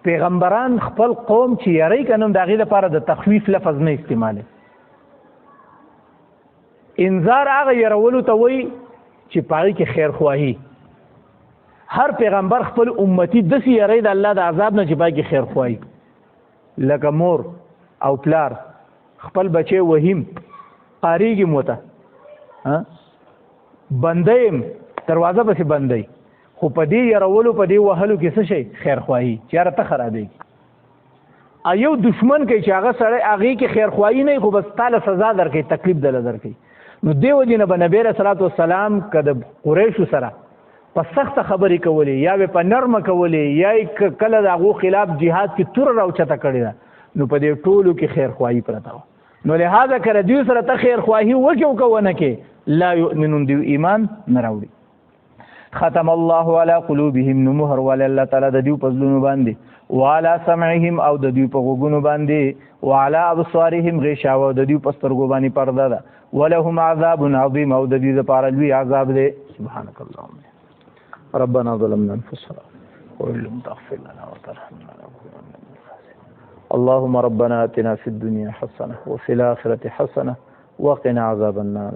پیغمبران خپل قوم چې یری کنم د غیله لپاره د تخویف لفظ نه استعماله انذار هغه يرولو ته وای چې پای کې خیر خواهی هر پیغمبر خپل امتی د سی یری د الله د عذاب نه چې پای کې خیر خواهی لکه مور او پلار خپل بچي وهیم قاریږي موته بندیم دروازه پسې بندي خو په دې يرولو په دې وهلو کې څه شي خیر خواهی چیرې ته خرابېږي ایو دشمن کې چې هغه سره هغه کې خیر خواهی نه خو بس تعالی سزا درکې تکلیف دل درکې نو دیو جن نبی رسول الله والسلام کده قریش سره په سخت خبرې کولې یا په نرمه کولې یا کله دغه خلاف jihad کې تور راوچته کړی نو په دې ټولو کې خیر خواهی پرته نو لہذا کړه دیو سره ته خیر خواهی وکړو کوونه کې لا یؤمنون دی ایمان نه راوړي ختم الله على قلوبهم نمهر ولا الله تعالی د دیو پزلونو باندې وعلى سمعهم او د دیو په غوګونو باندې وعلى ابصارهم غشاوه د دیو پسترګو باندې پرده ده ولهم عذاب عظیم او د دې لپاره لوی عذاب دی سبحانك اللهم ربنا ظلمنا انفسنا وإن لم تغفر لنا وترحمنا لنكونن من الخاسرين اللهم ربنا آتنا في الدنيا حسنة وفي الآخرة حسنة وقنا عذاب النار